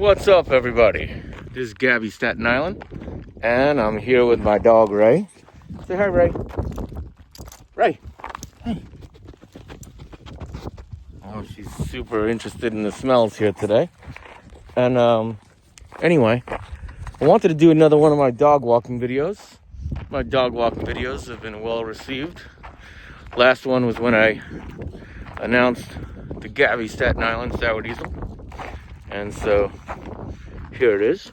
What's up, everybody? This is Gaby, Staten Island, and I'm here with my dog, Ray. Say hi, Ray. Ray. Hey. Oh, she's super interested in the smells here today. And, anyway, I wanted to do another one of my dog walking videos. My dog walking videos have been well received. Last one was when I announced the Gaby Staten Island Sour Diesel. And so, here it is.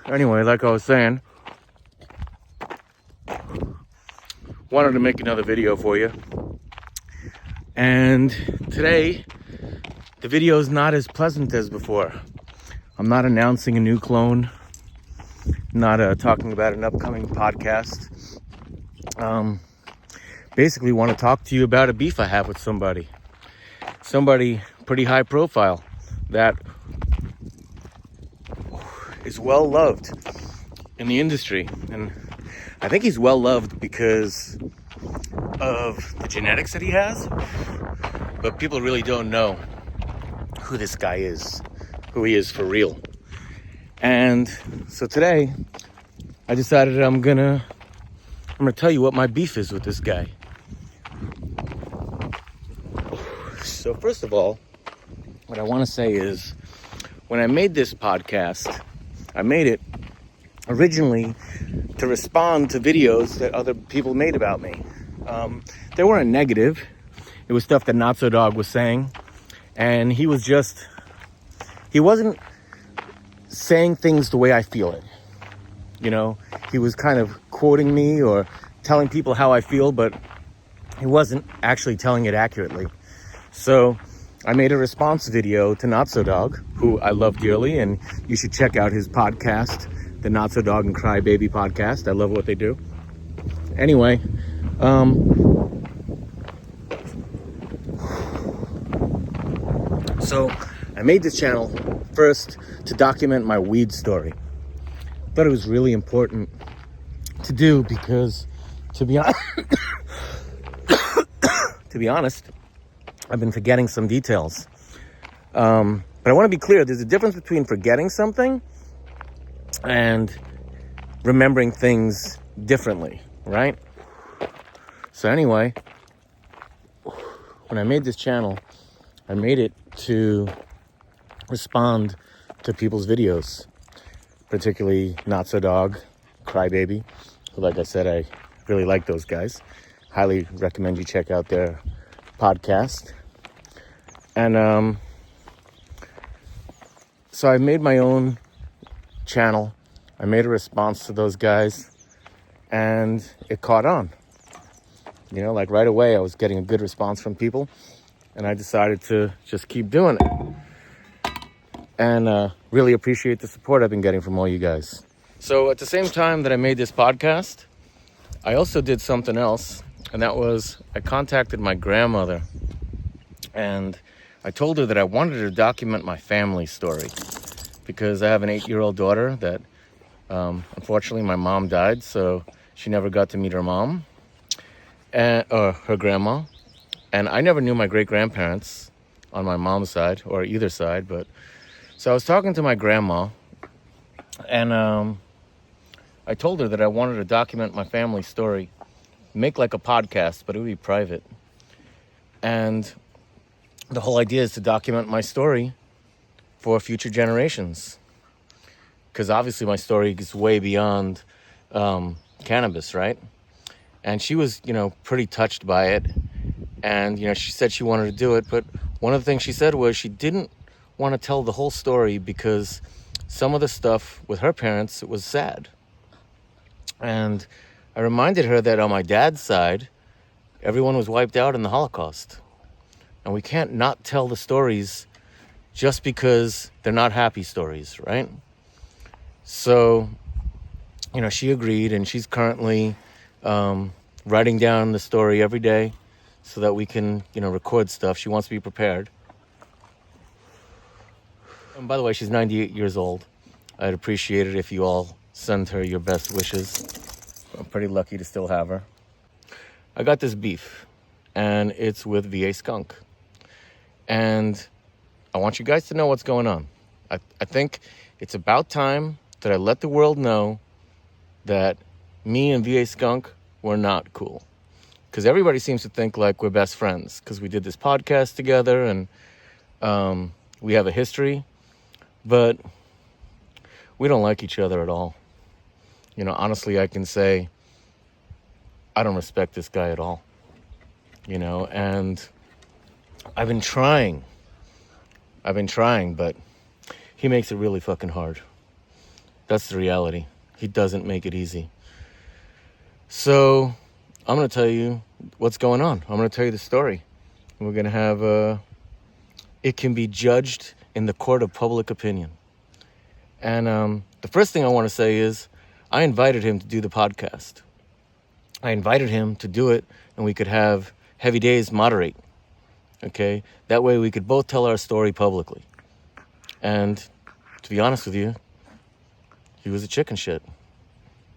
Anyway, like I was saying, wanted to make another video for you. And today, the video is not as pleasant as before. I'm not announcing a new clone, not talking about an upcoming podcast. Basically want to talk to you about a beef I have with somebody pretty high profile that is well loved in the industry. And I think he's well loved because of the genetics that he has, but people really don't know who this guy is, who he is for real. And so today I decided I'm gonna tell you what my beef is with this guy. So first of all, what I want to say is, when I made this podcast, I made it originally to respond to videos that other people made about me. They weren't negative. It was stuff that Not So Dog was saying. And he wasn't saying things the way I feel it. You know, he was kind of quoting me or telling people how I feel, but he wasn't actually telling it accurately. So I made a response video to Not So Dog, who I love dearly, and you should check out his podcast, the Not So Dog and Cry Baby podcast. I love what they do. Anyway, so I made this channel first to document my weed story. I thought it was really important to do because, to be honest, I've been forgetting some details. But I want to be clear, there's a difference between forgetting something and remembering things differently, right? So anyway, when I made this channel, I made it to respond to people's videos, particularly Not So Dog, Crybaby, who, like I said, I really like those guys. Highly recommend you check out their podcast. And so I made my own channel. I made a response to those guys, and it caught on. You know, like right away I was getting a good response from people, and I decided to just keep doing it. And really appreciate the support I've been getting from all you guys. So at the same time that I made this podcast, I also did something else, and that was I contacted my grandmother, and I told her that I wanted her to document my family story, because I have an 8-year-old daughter that unfortunately my mom died, so she never got to meet her mom or her grandma. And I never knew my great-grandparents on my mom's side or either side. But so I was talking to my grandma, and I told her that I wanted to document my family story, make like a podcast, but it would be private. And the whole idea is to document my story for future generations, because obviously my story is way beyond cannabis, right? And she was, pretty touched by it. And, she said she wanted to do it. But one of the things she said was she didn't want to tell the whole story because some of the stuff with her parents, it was sad. And I reminded her that on my dad's side, everyone was wiped out in the Holocaust. And we can't not tell the stories just because they're not happy stories, right? So, she agreed, and she's currently writing down the story every day so that we can, record stuff. She wants to be prepared. And by the way, she's 98 years old. I'd appreciate it if you all send her your best wishes. I'm pretty lucky to still have her. I got this beef, and it's with VA Skunk. And I want you guys to know what's going on. I think it's about time that I let the world know that me and VA Skunk were not cool. Because everybody seems to think like we're best friends because we did this podcast together and we have a history, but we don't like each other at all. You know, honestly, I can say I don't respect this guy at all, you know, and I've been trying, but he makes it really fucking hard. That's the reality. He doesn't make it easy. So I'm going to tell you what's going on. I'm going to tell you the story. We're going to have it can be judged in the court of public opinion. And the first thing I want to say is I invited him to do the podcast. I invited him to do it and we could have Heavy Days moderate. Okay? That way we could both tell our story publicly. And to be honest with you, he was a chicken shit.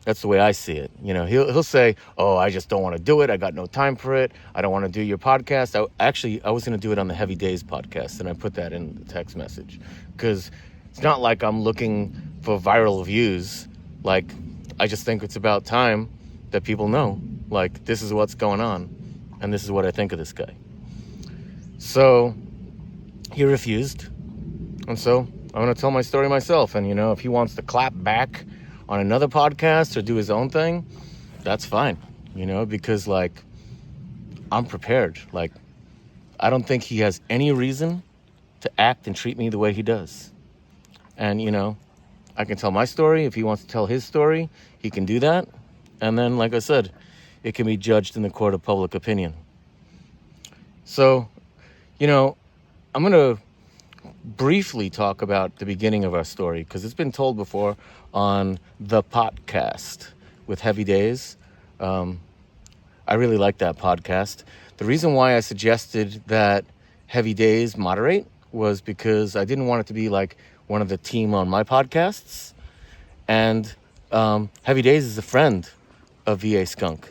That's the way I see it. You know, he'll say, oh, I just don't want to do it. I got no time for it. I don't want to do your podcast. I was going to do it on the Heavy Days podcast, and I put that in the text message. Because it's not like I'm looking for viral views. Like, I just think it's about time that people know, like, this is what's going on, and this is what I think of this guy. So he refused. And so I'm going to tell my story myself. And, you know, if he wants to clap back on another podcast or do his own thing, that's fine, you know, because, like, I'm prepared. Like, I don't think he has any reason to act and treat me the way he does. And, you know, I can tell my story. If he wants to tell his story, he can do that. And then, like I said, it can be judged in the court of public opinion. So, you know, I'm going to briefly talk about the beginning of our story because it's been told before on the podcast with Heavy Days. I really like that podcast. The reason why I suggested that Heavy Days moderate was because I didn't want it to be like one of the team on my podcasts. And Heavy Days is a friend of VA Skunk.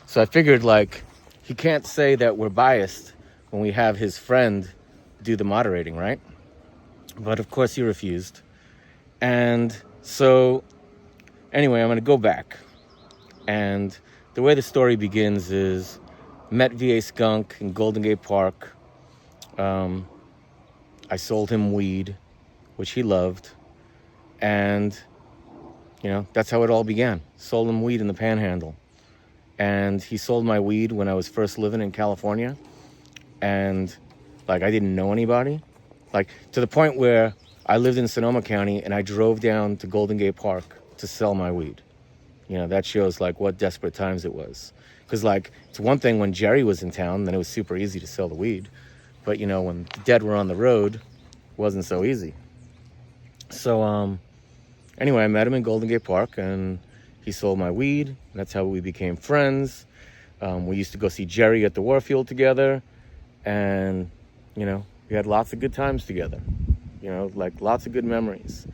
So I figured, like, he can't say that we're biased when we have his friend do the moderating, right? But of course he refused. And so anyway, I'm going to go back. And the way the story begins is met VA Skunk in Golden Gate Park. I sold him weed, which he loved. And, you know, that's how it all began. Sold him weed in the Panhandle. And he sold my weed when I was first living in California. And, like, I didn't know anybody. Like, to the point where I lived in Sonoma County and I drove down to Golden Gate Park to sell my weed. You know, that shows, like, what desperate times it was. Because, like, it's one thing when Jerry was in town, then it was super easy to sell the weed. But, you know, when the dead were on the road, it wasn't so easy. So, anyway, I met him in Golden Gate Park and he sold my weed. And that's how we became friends. We used to go see Jerry at the Warfield together. And, you know, we had lots of good times together. You know, like, lots of good memories.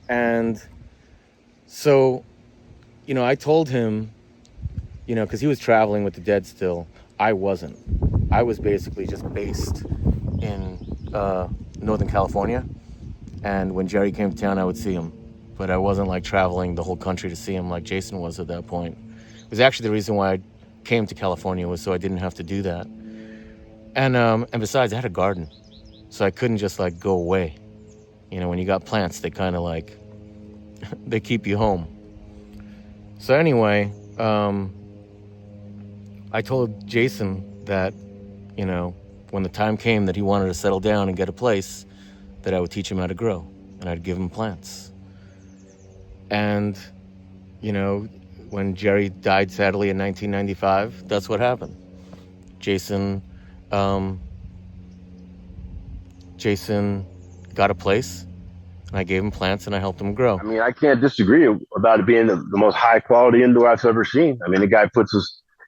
And so, you know, I told him, you know, because he was traveling with the dead still. I wasn't. I was basically just based in Northern California. And when Jerry came to town, I would see him. But I wasn't, like, traveling the whole country to see him like Jason was at that point. It was actually the reason why I came to California was so I didn't have to do that. And besides, I had a garden. So I couldn't just, like, go away. You know, when you got plants, they kind of, like, they keep you home. So anyway, I told Jason that, you know, when the time came that he wanted to settle down and get a place, that I would teach him how to grow. And I'd give him plants. And, you know, when Jerry died sadly in 1995, that's what happened. Jason got a place, and I gave him plants, and I helped him grow. I mean, I can't disagree about it being the most high-quality indoor I've ever seen. I mean, the guy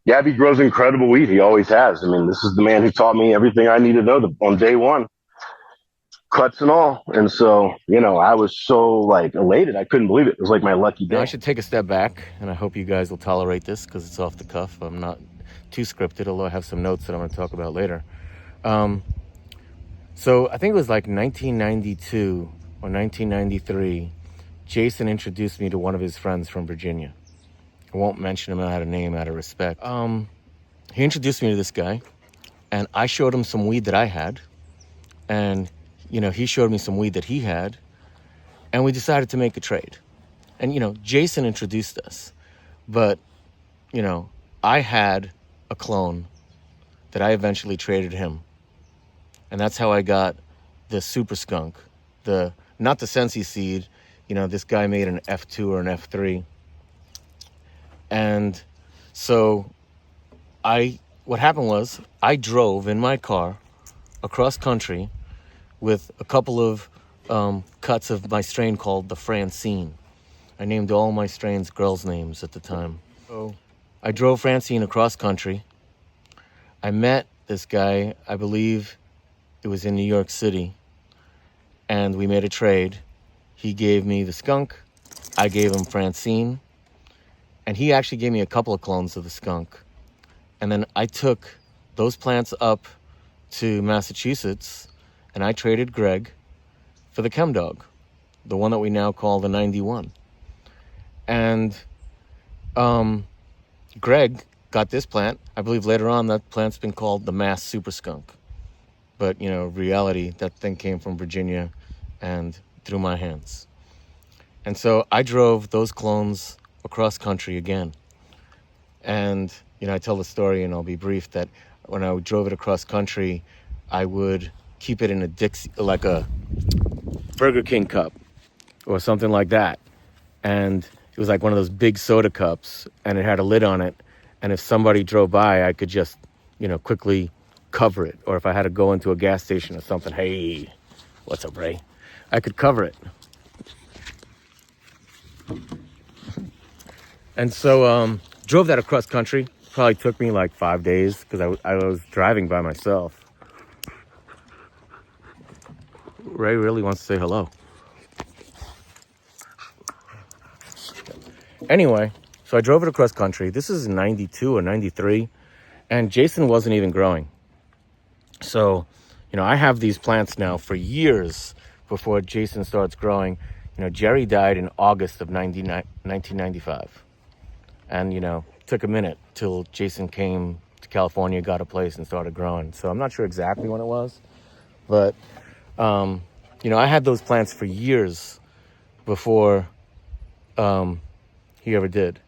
Gaby grows incredible weed. He always has. I mean, this is the man who taught me everything I need to know on day one, cuts and all. And so, you know, I was so, like, elated. I couldn't believe it. It was like my lucky day. Now, I should take a step back, and I hope you guys will tolerate this because it's off the cuff. I'm not too scripted, although I have some notes that I'm going to talk about later. So I think it was like 1992 or 1993. Jason introduced me to one of his friends from Virginia. I won't mention him out of name, out of respect. He introduced me to this guy, and I showed him some weed that I had, and he showed me some weed that he had, and we decided to make a trade. And Jason introduced us, but I had a clone that I eventually traded him, and that's how I got the Super Skunk, not the Sensi seed. This guy made an F2 or an F3. And so what happened was I drove in my car across country with a couple of cuts of my strain called the Francine. I named all my strains girls' names at the time. So I drove Francine across country. I met this guy, I believe it was in New York City, and we made a trade. He gave me the skunk, I gave him Francine, and he actually gave me a couple of clones of the skunk. And then I took those plants up to Massachusetts, and I traded Greg for the Chem Dog, the one that we now call the 91. And Greg got this plant. I believe later on that plant's been called the Mass Super Skunk. But, reality, that thing came from Virginia and through my hands. And so I drove those clones across country again. And, I tell the story, and I'll be brief, that when I drove it across country, I would keep it in a Dixie, like a Burger King cup or something like that. And it was like one of those big soda cups, and it had a lid on it. And if somebody drove by, I could just, quickly cover it. Or if I had to go into a gas station or something, hey, what's up, Ray? I could cover it. And so drove that across country. Probably took me like 5 days because I was driving by myself. Ray really wants to say hello. Anyway, so I drove it across country. This is in 92 or 93, and Jason wasn't even growing. So, I have these plants now for years before Jason starts growing. Jerry died in August of 1995. And, took a minute till Jason came to California, got a place, and started growing. So I'm not sure exactly when it was. But, I had those plants for years before he ever did.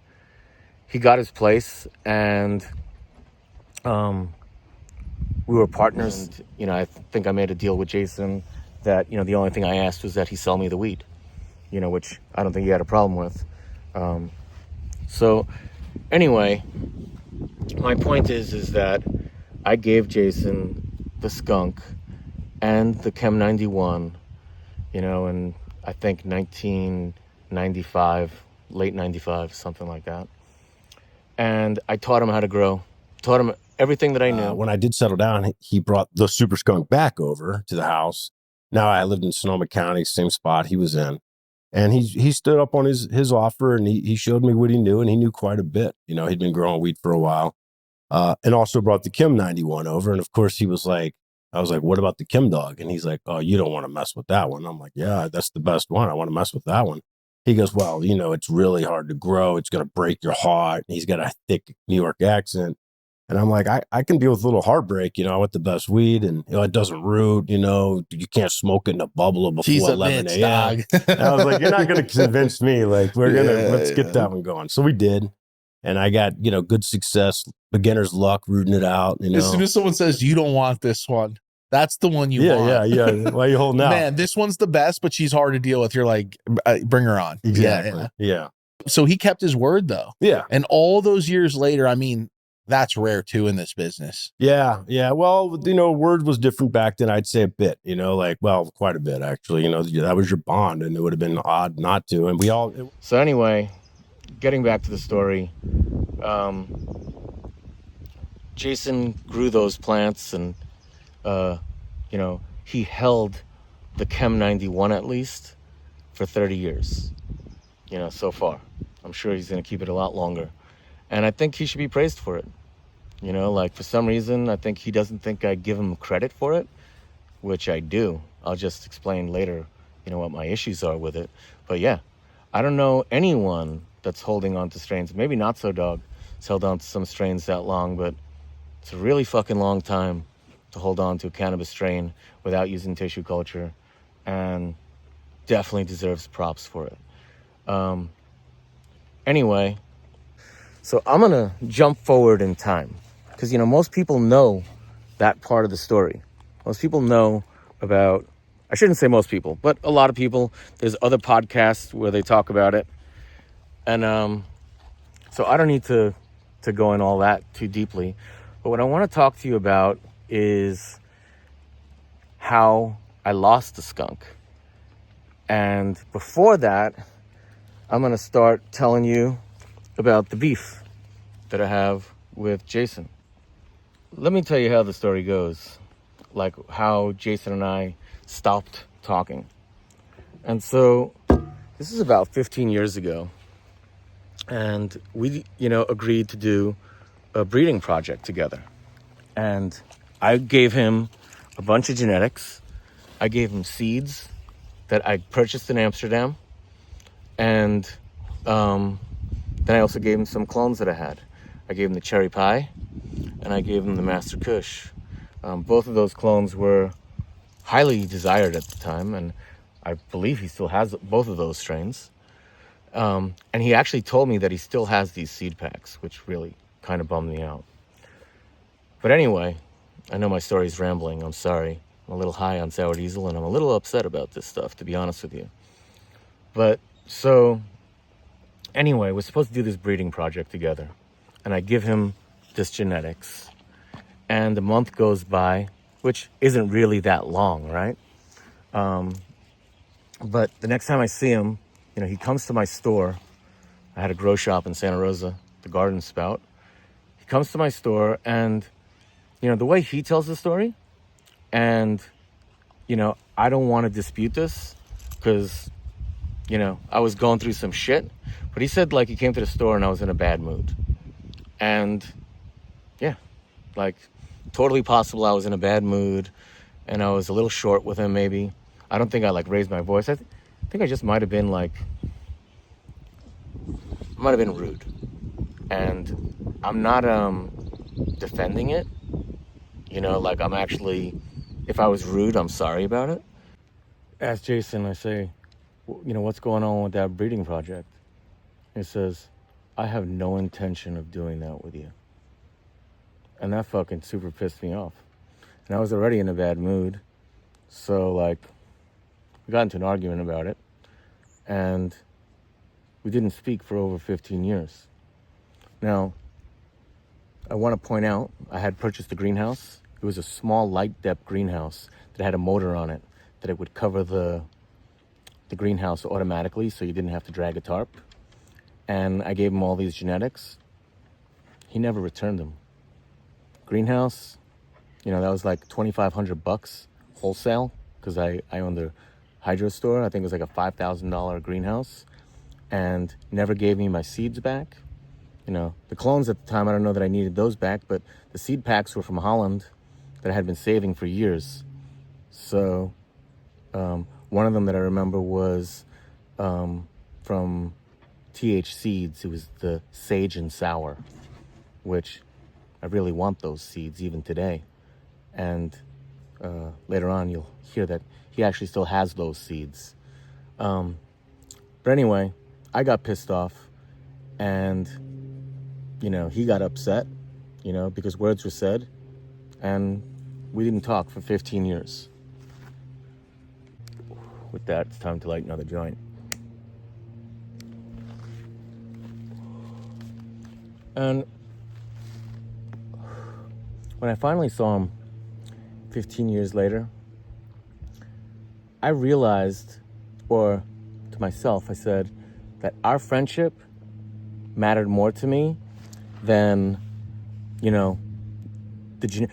He got his place, and we were partners. And, I think I made a deal with Jason that, the only thing I asked was that he sell me the weed, which I don't think he had a problem with. So anyway, my point is that I gave Jason the skunk and the Chem 91, in I think 1995, late 95, something like that. And I taught him how to grow, taught him everything that I knew. When I did settle down, he brought the Super Skunk back over to the house. Now I lived in Sonoma County, same spot he was in. And he stood up on his offer, and he showed me what he knew, and he knew quite a bit. He'd been growing weed for a while, and also brought the Chem 91 over. And of course, I was like, what about the Chem Dog? And he's like, oh, you don't want to mess with that one. I'm like, yeah, that's the best one. I want to mess with that one. He goes, well, it's really hard to grow. It's going to break your heart. And he's got a thick New York accent. And I'm like, I can deal with a little heartbreak, I want the best weed, and it doesn't root, you can't smoke it in a bubble before 11 a.m. And I was like, you're not going to convince me. Like, let's get that one going. So we did. And I got, good success, beginner's luck, rooting it out. As soon as someone says you don't want this one, that's the one you want. Yeah. Why are you holding out? Man, this one's the best, but she's hard to deal with. You're like, bring her on. Exactly. Yeah. So he kept his word, though. Yeah. And all those years later, that's rare too in this business. Yeah. Well, word was different back then. I'd say a bit, quite a bit actually. That was your bond, and it would have been odd not to. And So anyway, getting back to the story, Jason grew those plants, and he held the Chem 91 at least for 30 years. So far. I'm sure he's going to keep it a lot longer. And I think he should be praised for it. For some reason, I think he doesn't think I give him credit for it. which I do. I'll just explain later, what my issues are with it. But yeah, I don't know anyone that's holding on to strains. Maybe Not So Dog has held on to some strains that long, but it's a really fucking long time to hold on to a cannabis strain without using tissue culture, and definitely deserves props for it. Anyway, so I'm gonna jump forward in time because, most people know that part of the story. Most people know about, I shouldn't say most people, but a lot of people. There's other podcasts where they talk about it. And so I don't need to go in all that too deeply. But what I want to talk to you about is how I lost the skunk. And before that, I'm going to start telling you about the beef that I have with Jason. Let me tell you how the story goes, like how Jason and I stopped talking. And so this is about 15 years ago. And we, agreed to do a breeding project together. And I gave him a bunch of genetics. I gave him seeds that I purchased in Amsterdam. And then I also gave him some clones that I had. I gave him the Cherry Pie, and I gave him the Master Kush. Both of those clones were highly desired at the time, and I believe he still has both of those strains. And he actually told me that he still has these seed packs, which really kind of bummed me out. But anyway, I know my story's rambling. I'm sorry. I'm a little high on sour diesel, and I'm a little upset about this stuff, to be honest with you. But so anyway, we're supposed to do this breeding project together, and I give him this genetics, and a month goes by, which isn't really that long, right? But the next time I see him, he comes to my store. I had a grow shop in Santa Rosa, the Garden Spout. He comes to my store, and the way he tells the story, and I don't want to dispute this because I was going through some shit, but he said he came to the store and I was in a bad mood. And yeah, totally possible I was in a bad mood and I was a little short with him maybe. I don't think I raised my voice. I think I just might have been rude. And I'm not defending it. I'm actually, if I was rude, I'm sorry about it. Ask Jason, I say, what's going on with that breeding project? He says, I have no intention of doing that with you. And that fucking super pissed me off. And I was already in a bad mood. So we got into an argument about it. And we didn't speak for over 15 years. Now, I want to point out, I had purchased a greenhouse. It was a small light depth greenhouse that had a motor on it, that it would cover the greenhouse automatically so you didn't have to drag a tarp. And I gave him all these genetics. He never returned them. Greenhouse, that was $2,500 wholesale because I owned a hydro store. I think it was a $5,000 greenhouse, and never gave me my seeds back. The clones at the time, I don't know that I needed those back, but the seed packs were from Holland that I had been saving for years. So one of them that I remember was from TH Seeds. It was the Sage and Sour, which I really want those seeds even today. And later on, you'll hear that he actually still has those seeds. But anyway, I got pissed off, and he got upset, because words were said, and we didn't talk for 15 years. With that, it's time to light another joint. And when I finally saw him 15 years later, I realized, or to myself, I said that our friendship mattered more to me than,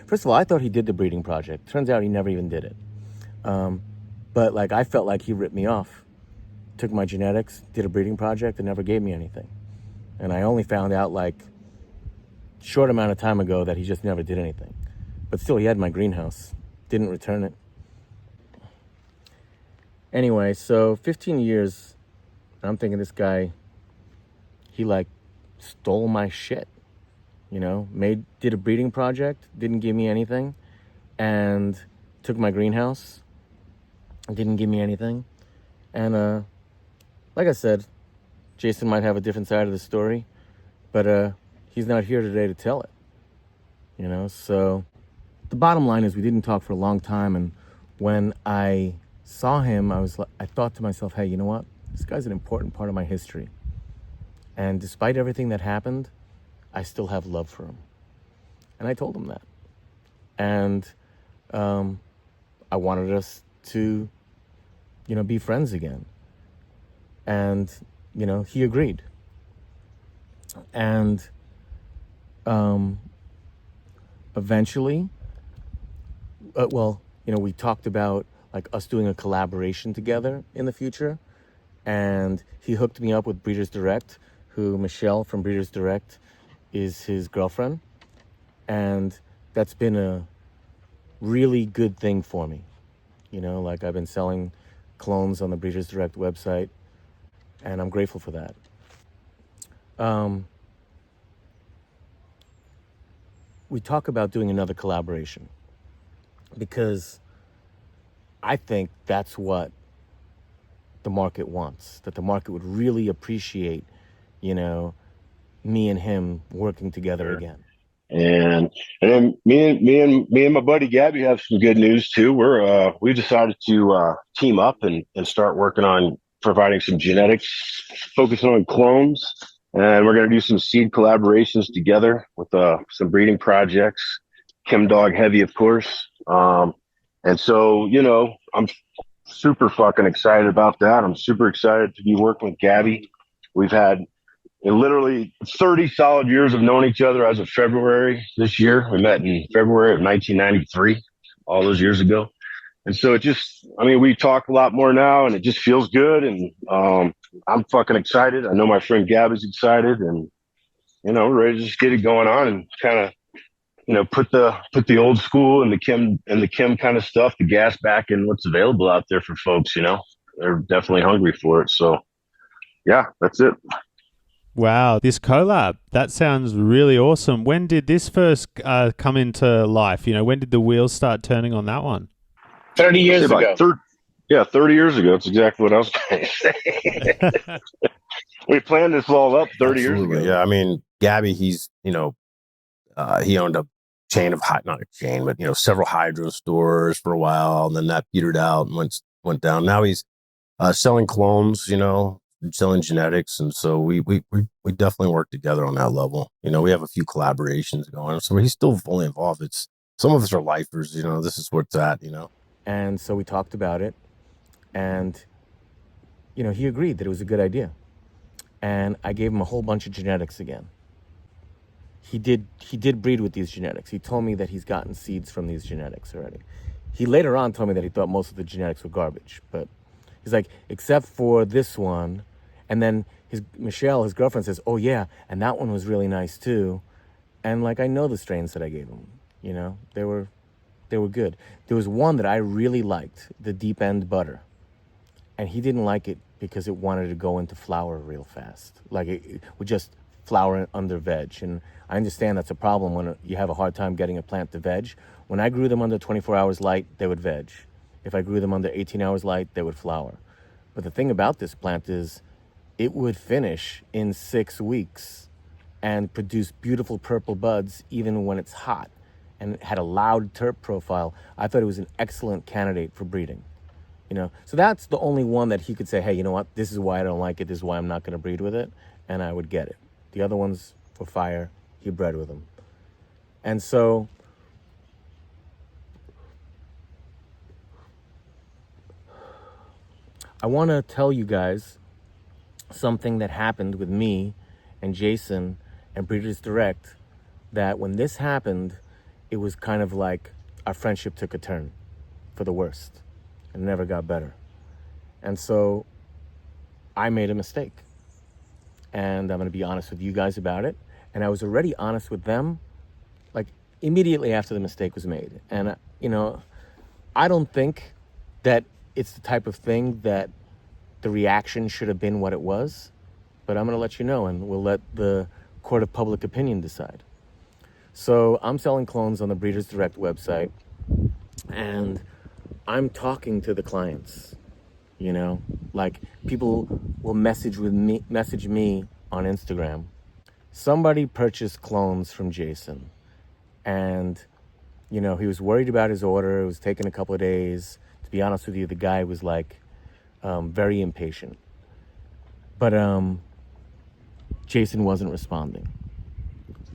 first of all, I thought he did the breeding project. Turns out he never even did it. But I felt like he ripped me off. Took my genetics, did a breeding project, and never gave me anything. And I only found out short amount of time ago that he just never did anything. But still, he had my greenhouse, didn't return it. Anyway, so 15 years, I'm thinking this guy, he like stole my shit, you know, did a breeding project, didn't give me anything, and took my greenhouse, didn't give me anything. And like I said, Jason might have a different side of the story, but he's not here today to tell it, you know. So the bottom line is we didn't talk for a long time, and when I saw him, I thought to myself, hey, you know what? This guy's an important part of my history. And despite everything that happened, I still have love for him. And I told him that. And I wanted us to, you know, be friends again. And, you know, he agreed. And eventually, well, you know, we talked about like us doing a collaboration together in the future. And he hooked me up with Breeders Direct, who Michelle from Breeders Direct is his girlfriend. And that's been a really good thing for me. You know, like I've been selling clones on the Breeders Direct website, and I'm grateful for that. We talk about doing another collaboration because I think that's what the market wants, that the market would really appreciate, you know, me and him working together again. And then me and my buddy Gaby have some good news too. We've decided to team up and start working on providing some genetics, focusing on clones, and we're going to do some seed collaborations together with some breeding projects. Chem Dog Heavy, of course. And so, you know, I'm super fucking excited about that. I'm super excited to be working with Gaby. We've had literally 30 solid years of knowing each other as of February this year. We met in February of 1993, all those years ago. And so we talk a lot more now, and it just feels good. And I'm fucking excited. I know my friend Gaby's excited, and, you know, we're ready to just get it going on and kind of, you know, put the old school and the chem kind of stuff, the gas back in what's available out there for folks. You know, they're definitely hungry for it. So yeah, that's it. Wow, this collab, that sounds really awesome. When did this first come into life? You know, when did the wheels start turning on that one? 30 years ago. 30 years ago. That's exactly what I was going to say. We planned this all up 30 years ago. Yeah, I mean, Gaby, he's, you know, he owned a chain of, not a chain, but, you know, several hydro stores for a while, and then that petered out and went down. Now he's selling clones, you know, selling genetics, and so we definitely work together on that level. You know, we have a few collaborations going, so he's still fully involved. It's some of us are lifers, you know. This is where it's at, you know. And so we talked about it, and, you know, he agreed that it was a good idea. And I gave him a whole bunch of genetics again. He did breed with these genetics. He told me that he's gotten seeds from these genetics already. He later on told me that he thought most of the genetics were garbage, but he's like, except for this one. And then Michelle, his girlfriend, says, oh yeah, and that one was really nice too. And like, I know the strains that I gave him, you know, they were good. There was one that I really liked, the Deep End Butter. And he didn't like it because it wanted to go into flower real fast. Like it would just flower under veg. And I understand that's a problem when you have a hard time getting a plant to veg. When I grew them under 24 hours light, they would veg. If I grew them under 18 hours light, they would flower. But the thing about this plant is it would finish in 6 weeks and produce beautiful purple buds even when it's hot. And it had a loud terp profile. I thought it was an excellent candidate for breeding. You know, so that's the only one that he could say, hey, you know what? This is why I don't like it. This is why I'm not going to breed with it. And I would get it. The other ones were fire. He bred with them. And so I want to tell you guys something that happened with me and Jason and Breeders Direct, that when this happened, it was kind of like our friendship took a turn for the worst and never got better. And so I made a mistake. And I'm going to be honest with you guys about it. And I was already honest with them, like immediately after the mistake was made. And, you know, I don't think that it's the type of thing that the reaction should have been what it was, but I'm going to let you know, and we'll let the court of public opinion decide. So I'm selling clones on the Breeders Direct website, and I'm talking to the clients, you know, like people will message me on Instagram. Somebody purchased clones from Jason, and, you know, he was worried about his order. It was taking a couple of days. To be honest with you, the guy was like very impatient. But Jason wasn't responding.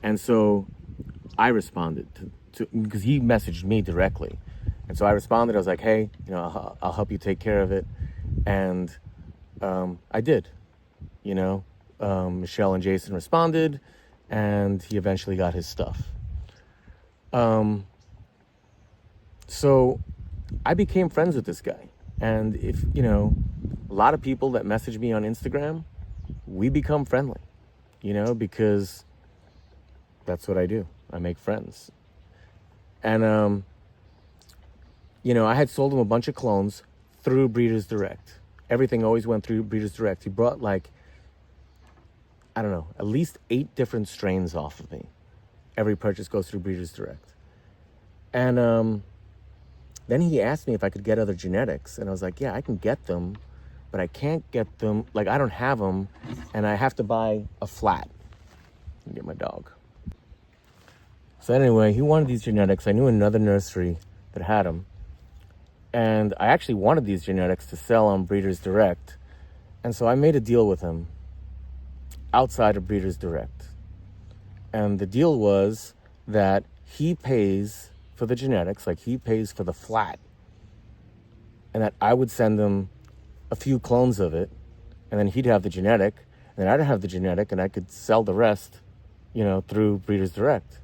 And so I responded to because he messaged me directly. And so I responded. I was like, hey, you know, I'll help you take care of it. And I did. You know, Michelle and Jason responded, and he eventually got his stuff. So I became friends with this guy. And if, you know, a lot of people that message me on Instagram, we become friendly, you know, because that's what I do. I make friends. And, you know, I had sold him a bunch of clones through Breeders Direct. Everything always went through Breeders Direct. He brought like, I don't know, at least 8 different strains off of me. Every purchase goes through Breeders Direct. And then he asked me if I could get other genetics. And I was like, yeah, I can get them, but I can't get them. Like, I don't have them, and I have to buy a flat and get my dog. So anyway, he wanted these genetics. I knew another nursery that had them. And I actually wanted these genetics to sell on Breeders Direct. And so I made a deal with him outside of Breeders Direct. And the deal was that he pays for the genetics, like he pays for the flat, and that I would send him a few clones of it, and then he'd have the genetic, and then I'd have the genetic, and I could sell the rest, you know, through Breeders Direct.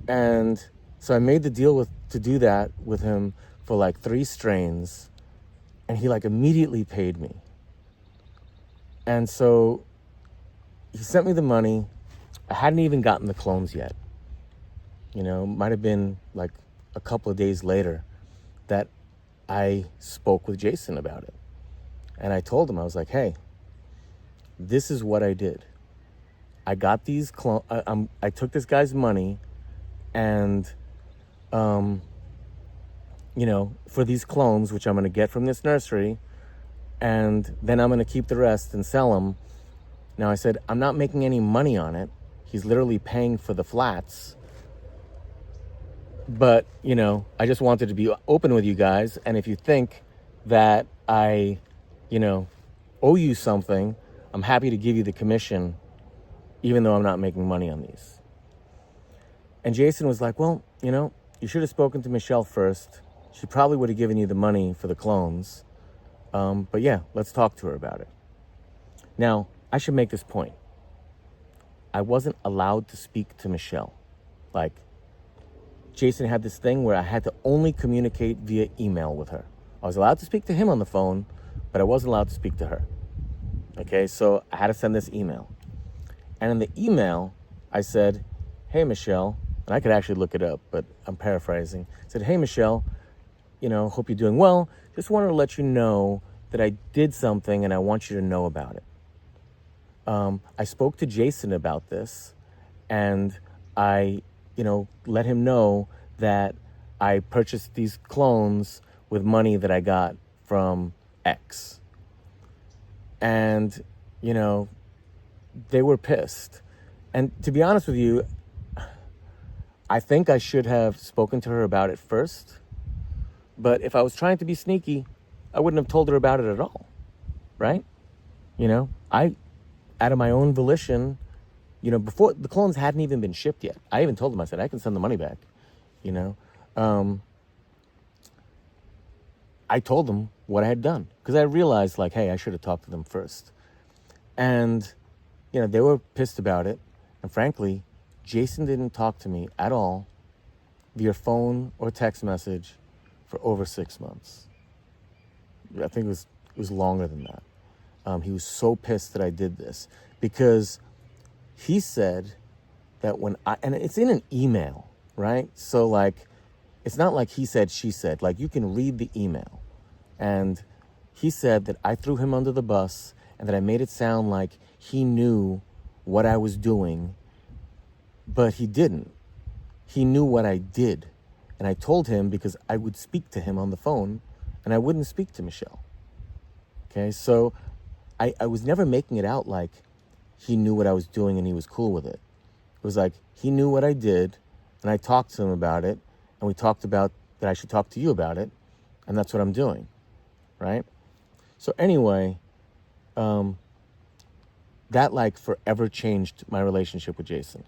And so I made the deal to do that with him for like 3 strains, and he like immediately paid me. And so he sent me the money. I hadn't even gotten the clones yet. You know, might have been like a couple of days later that I spoke with Jason about it. And I told him, I was like, hey, this is what I did. I got these clones. I took this guy's money and, you know, for these clones, which I'm going to get from this nursery, and then I'm going to keep the rest and sell them. Now, I said, I'm not making any money on it. He's literally paying for the flats. But, you know, I just wanted to be open with you guys. And if you think that I, you know, owe you something, I'm happy to give you the commission, even though I'm not making money on these. And Jason was like, well, you know, you should have spoken to Michelle first. She probably would have given you the money for the clones. But yeah, let's talk to her about it. Now, I should make this point. I wasn't allowed to speak to Michelle. Like, Jason had this thing where I had to only communicate via email with her. I was allowed to speak to him on the phone, but I wasn't allowed to speak to her. Okay, so I had to send this email. And in the email, I said, hey, Michelle, and I could actually look it up, but I'm paraphrasing. I said, hey, Michelle, you know, hope you're doing well. Just wanted to let you know that I did something and I want you to know about it. I spoke to Jason about this, and I, you know, let him know that I purchased these clones with money that I got from X. And, you know, they were pissed. And to be honest with you, I think I should have spoken to her about it first. But if I was trying to be sneaky, I wouldn't have told her about it at all, right? You know, out of my own volition, you know, before the clones hadn't even been shipped yet. I even told them, I said, I can send the money back, you know. I told them what I had done because I realized, like, hey, I should have talked to them first. And, you know, they were pissed about it. And frankly, Jason didn't talk to me at all via phone or text message for over 6 months. I think it was longer than that. He was so pissed that I did this because he said that and it's in an email, right? So like, it's not like he said, she said, like you can read the email. And he said that I threw him under the bus and that I made it sound like he knew what I was doing, but he didn't. He knew what I did. And I told him because I would speak to him on the phone and I wouldn't speak to Michelle. Okay, so I was never making it out like he knew what I was doing and he was cool with it. It was like he knew what I did and I talked to him about it and we talked about that I should talk to you about it, and that's what I'm doing, right? So anyway, that like forever changed my relationship with Jason.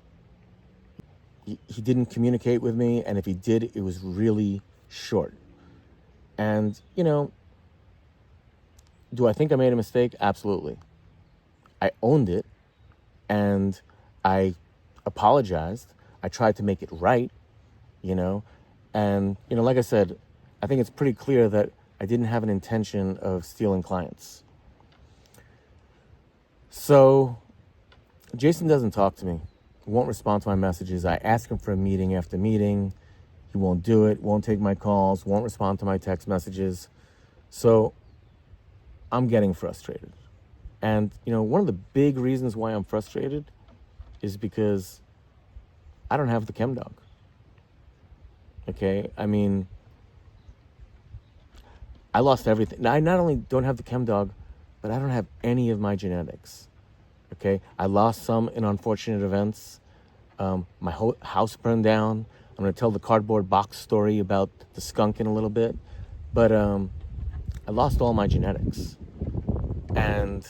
He didn't communicate with me, and if he did, it was really short. And, you know, do I think I made a mistake? Absolutely. I owned it, and I apologized. I tried to make it right, you know. And, you know, like I said, I think it's pretty clear that I didn't have an intention of stealing clients. So Jason doesn't talk to me. He won't respond to my messages. I ask him for a meeting after meeting. He won't do it, won't take my calls, won't respond to my text messages. So I'm getting frustrated. And, you know, one of the big reasons why I'm frustrated is because I don't have the Chem Dog. Okay? I mean, I lost everything. Now, I not only don't have the Chem Dog, but I don't have any of my genetics. Okay? I lost some in unfortunate events. My whole house burned down. I'm going to tell the cardboard box story about the skunk in a little bit. But I lost all my genetics. And,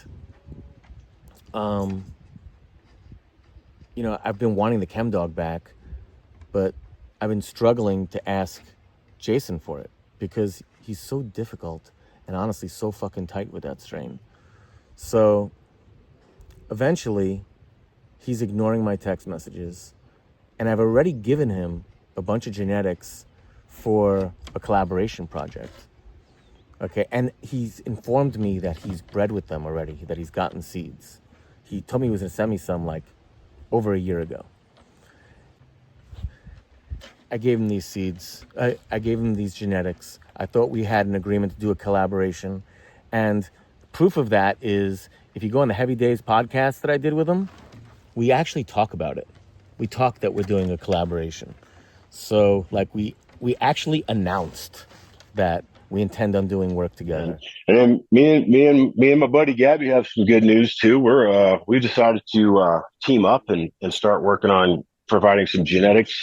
you know, I've been wanting the Chem Dog back, but I've been struggling to ask Jason for it because he's so difficult and honestly so fucking tight with that strain. So eventually, he's ignoring my text messages, and I've already given him a bunch of genetics for a collaboration project. Okay, and he's informed me that he's bred with them already, that he's gotten seeds. He told me he was gonna send me some like over a year ago. I gave him these seeds. I gave him these genetics. I thought we had an agreement to do a collaboration. And proof of that is if you go on the Heavy Days podcast that I did with him, we actually talk about it. We talk that we're doing a collaboration. So like we actually announced that we intend on doing work together. And then me and my buddy Gaby have some good news too. We decided to team up and start working on providing some genetics,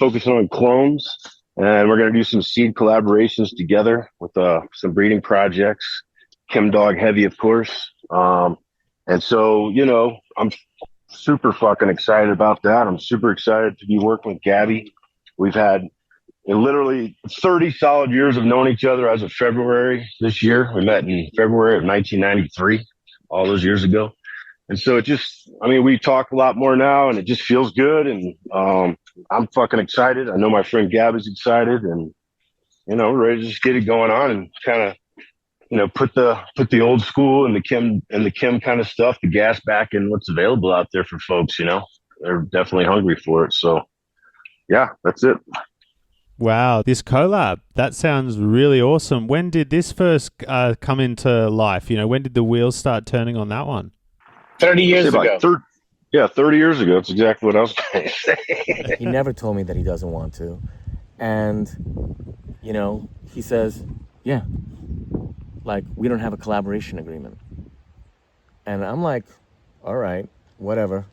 focusing on clones, and we're going to do some seed collaborations together with some breeding projects. Chem Dog Heavy, of course. And so, you know, I'm super fucking excited about that. I'm super excited to be working with Gaby. We've had literally 30 solid years of knowing each other as of February this year. We met in February of 1993, all those years ago. And so we talk a lot more now, and it just feels good. And I'm fucking excited. I know my friend Gaby's excited, and, you know, we're ready to just get it going on and kind of, you know, put the old school and the chem kind of stuff, the gas back in what's available out there for folks. You know, they're definitely hungry for it. So yeah, that's it. Wow, this collab, that sounds really awesome. When did this first come into life? You know, when did the wheels start turning on that one? 30 years ago. 30 years ago. That's exactly what I was going to say. He never told me that he doesn't want to. And, you know, he says, yeah, like, we don't have a collaboration agreement. And I'm like, all right, whatever,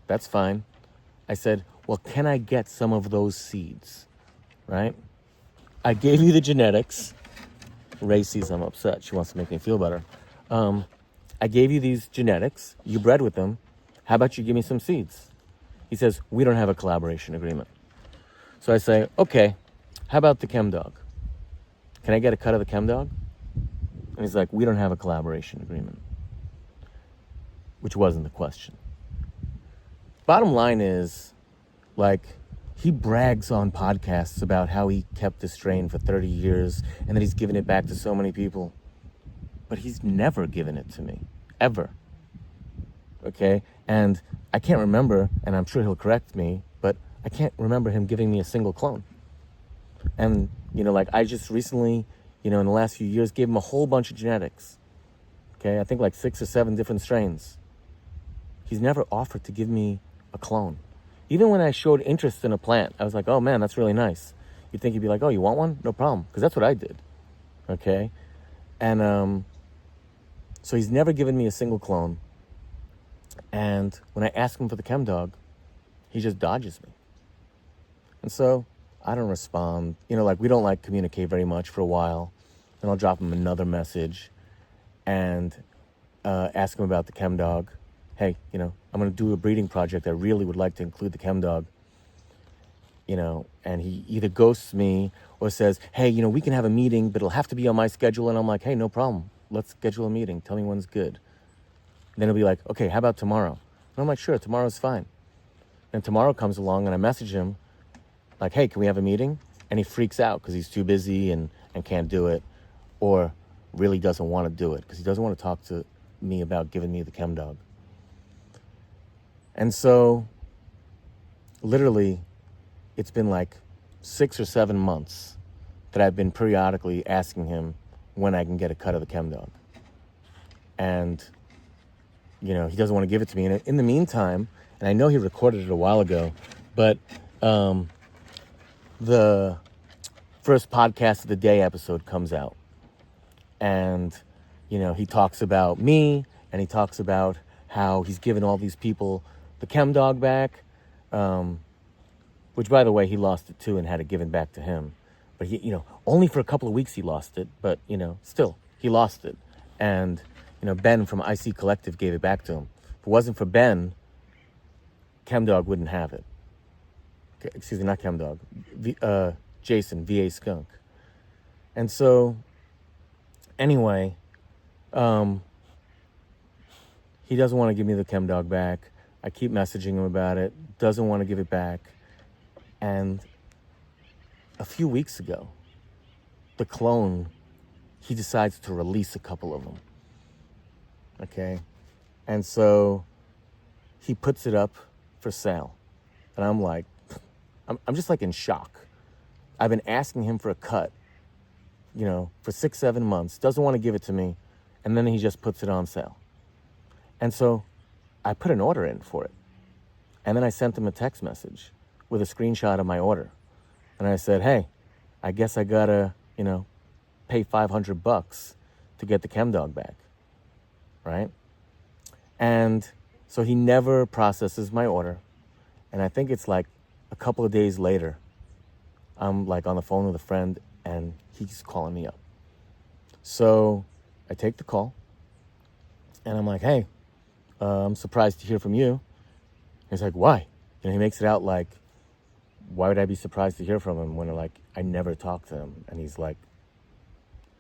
that's fine. I said, well, can I get some of those seeds, right? I gave you the genetics. Ray sees I'm upset. She wants to make me feel better. I gave you these genetics. You bred with them. How about you give me some seeds? He says, we don't have a collaboration agreement. So I say, okay, how about the Chem Dog? Can I get a cut of the Chem Dog? And he's like, we don't have a collaboration agreement, which wasn't the question. Bottom line is, like, he brags on podcasts about how he kept the strain for 30 years and that he's given it back to so many people. But he's never given it to me, ever. Okay? And I can't remember, and I'm sure he'll correct me, but I can't remember him giving me a single clone. And, you know, like, I just recently, in the last few years, gave him a whole bunch of genetics. Okay, I think like 6 or 7 different strains. He's never offered to give me a clone. Even when I showed interest in a plant, I was like, oh man, that's really nice. You'd think he'd be like, oh, you want one? No problem, because that's what I did. Okay, and so he's never given me a single clone. And when I ask him for the Chem Dog, he just dodges me. And so I don't respond. Like we don't like communicate very much for a while. And I'll drop him another message and ask him about the Chem Dog. Hey, I'm going to do a breeding project. I really would like to include the Chem Dog. And he either ghosts me or says, hey, we can have a meeting, but it'll have to be on my schedule. And I'm like, hey, no problem. Let's schedule a meeting. Tell me when's good. And then he'll be like, okay, how about tomorrow? And I'm like, sure, tomorrow's fine. And tomorrow comes along and I message him like, hey, can we have a meeting? And he freaks out because he's too busy and can't do it, or really doesn't want to do it because he doesn't want to talk to me about giving me the Chem Dog. And so literally it's been like 6 or 7 months that I've been periodically asking him when I can get a cut of the Chem Dog. And, he doesn't want to give it to me. And in the meantime, and I know he recorded it a while ago, but the first podcast of the day episode comes out. And, he talks about me, and he talks about how he's given all these people the Chem Dog back, which, by the way, he lost it too and had it given back to him. But he, only for a couple of weeks he lost it, but, still, he lost it. And, Ben from IC Collective gave it back to him. If it wasn't for Ben, Chem Dog wouldn't have it. Excuse me, not Chem Dog. Jason, VA Skunk. And so, anyway, he doesn't want to give me the Chem Dog back. I keep messaging him about it. Doesn't want to give it back. And a few weeks ago, the clone, he decides to release a couple of them. Okay? And so he puts it up for sale. And I'm like, I'm just like in shock. I've been asking him for a cut, for 6, 7 months, doesn't want to give it to me, and then he just puts it on sale. And so I put an order in for it. And then I sent him a text message with a screenshot of my order. And I said, hey, I guess I gotta, pay $500 to get the Chem Dog back, right? And so he never processes my order. And I think it's like a couple of days later, I'm like on the phone with a friend and he's calling me up. So I take the call and I'm like, hey, I'm surprised to hear from you. He's like, why? He makes it out like, why would I be surprised to hear from him when I never talked to him? And he's like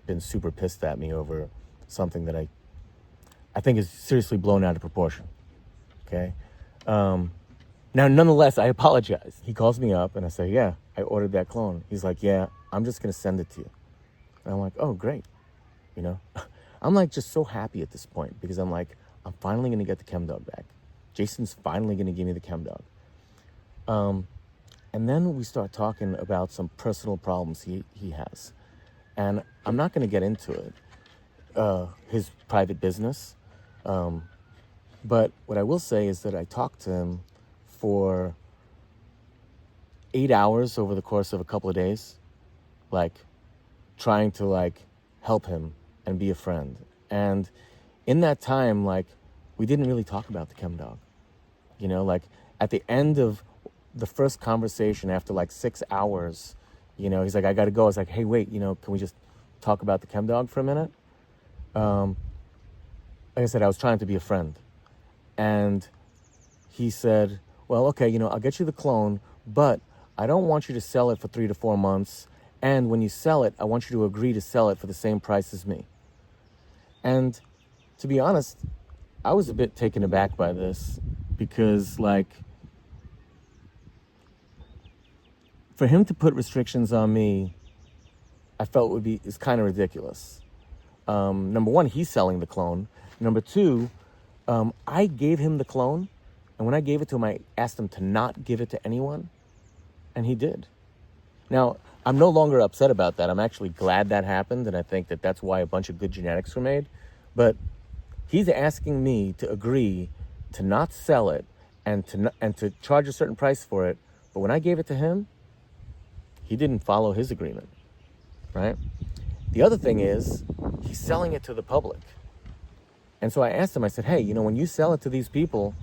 been super pissed at me over something that I think is seriously blown out of proportion. Okay. Now, nonetheless, I apologize. He calls me up and I say, yeah, I ordered that clone. He's like, yeah, I'm just going to send it to you. And I'm like, oh, great. I'm like just so happy at this point because I'm like, I'm finally going to get the Chem Dog back. Jason's finally going to give me the Chem Dog. And then we start talking about some personal problems he has. And I'm not going to get into it, his private business. But what I will say is that I talked to him for 8 hours over the course of a couple of days, trying to help him and be a friend. And in that time, we didn't really talk about the Chem Dog. At the end of the first conversation after 6 hours, he's like, I got to go. I was like, hey, wait, can we just talk about the Chem Dog for a minute? Like I said, I was trying to be a friend. And he said, well, okay, I'll get you the clone, but I don't want you to sell it for 3 to 4 months. And when you sell it, I want you to agree to sell it for the same price as me. And to be honest, I was a bit taken aback by this because, for him to put restrictions on me, I felt is kind of ridiculous. Number one, he's selling the clone. Number two, I gave him the clone, and when I gave it to him, I asked him to not give it to anyone, and he did. Now, I'm no longer upset about that. I'm actually glad that happened, and I think that that's why a bunch of good genetics were made. But he's asking me to agree to not sell it and to charge a certain price for it. But when I gave it to him, he didn't follow his agreement, right? The other thing is he's selling it to the public. And so I asked him, I said, hey, when you sell it to these people,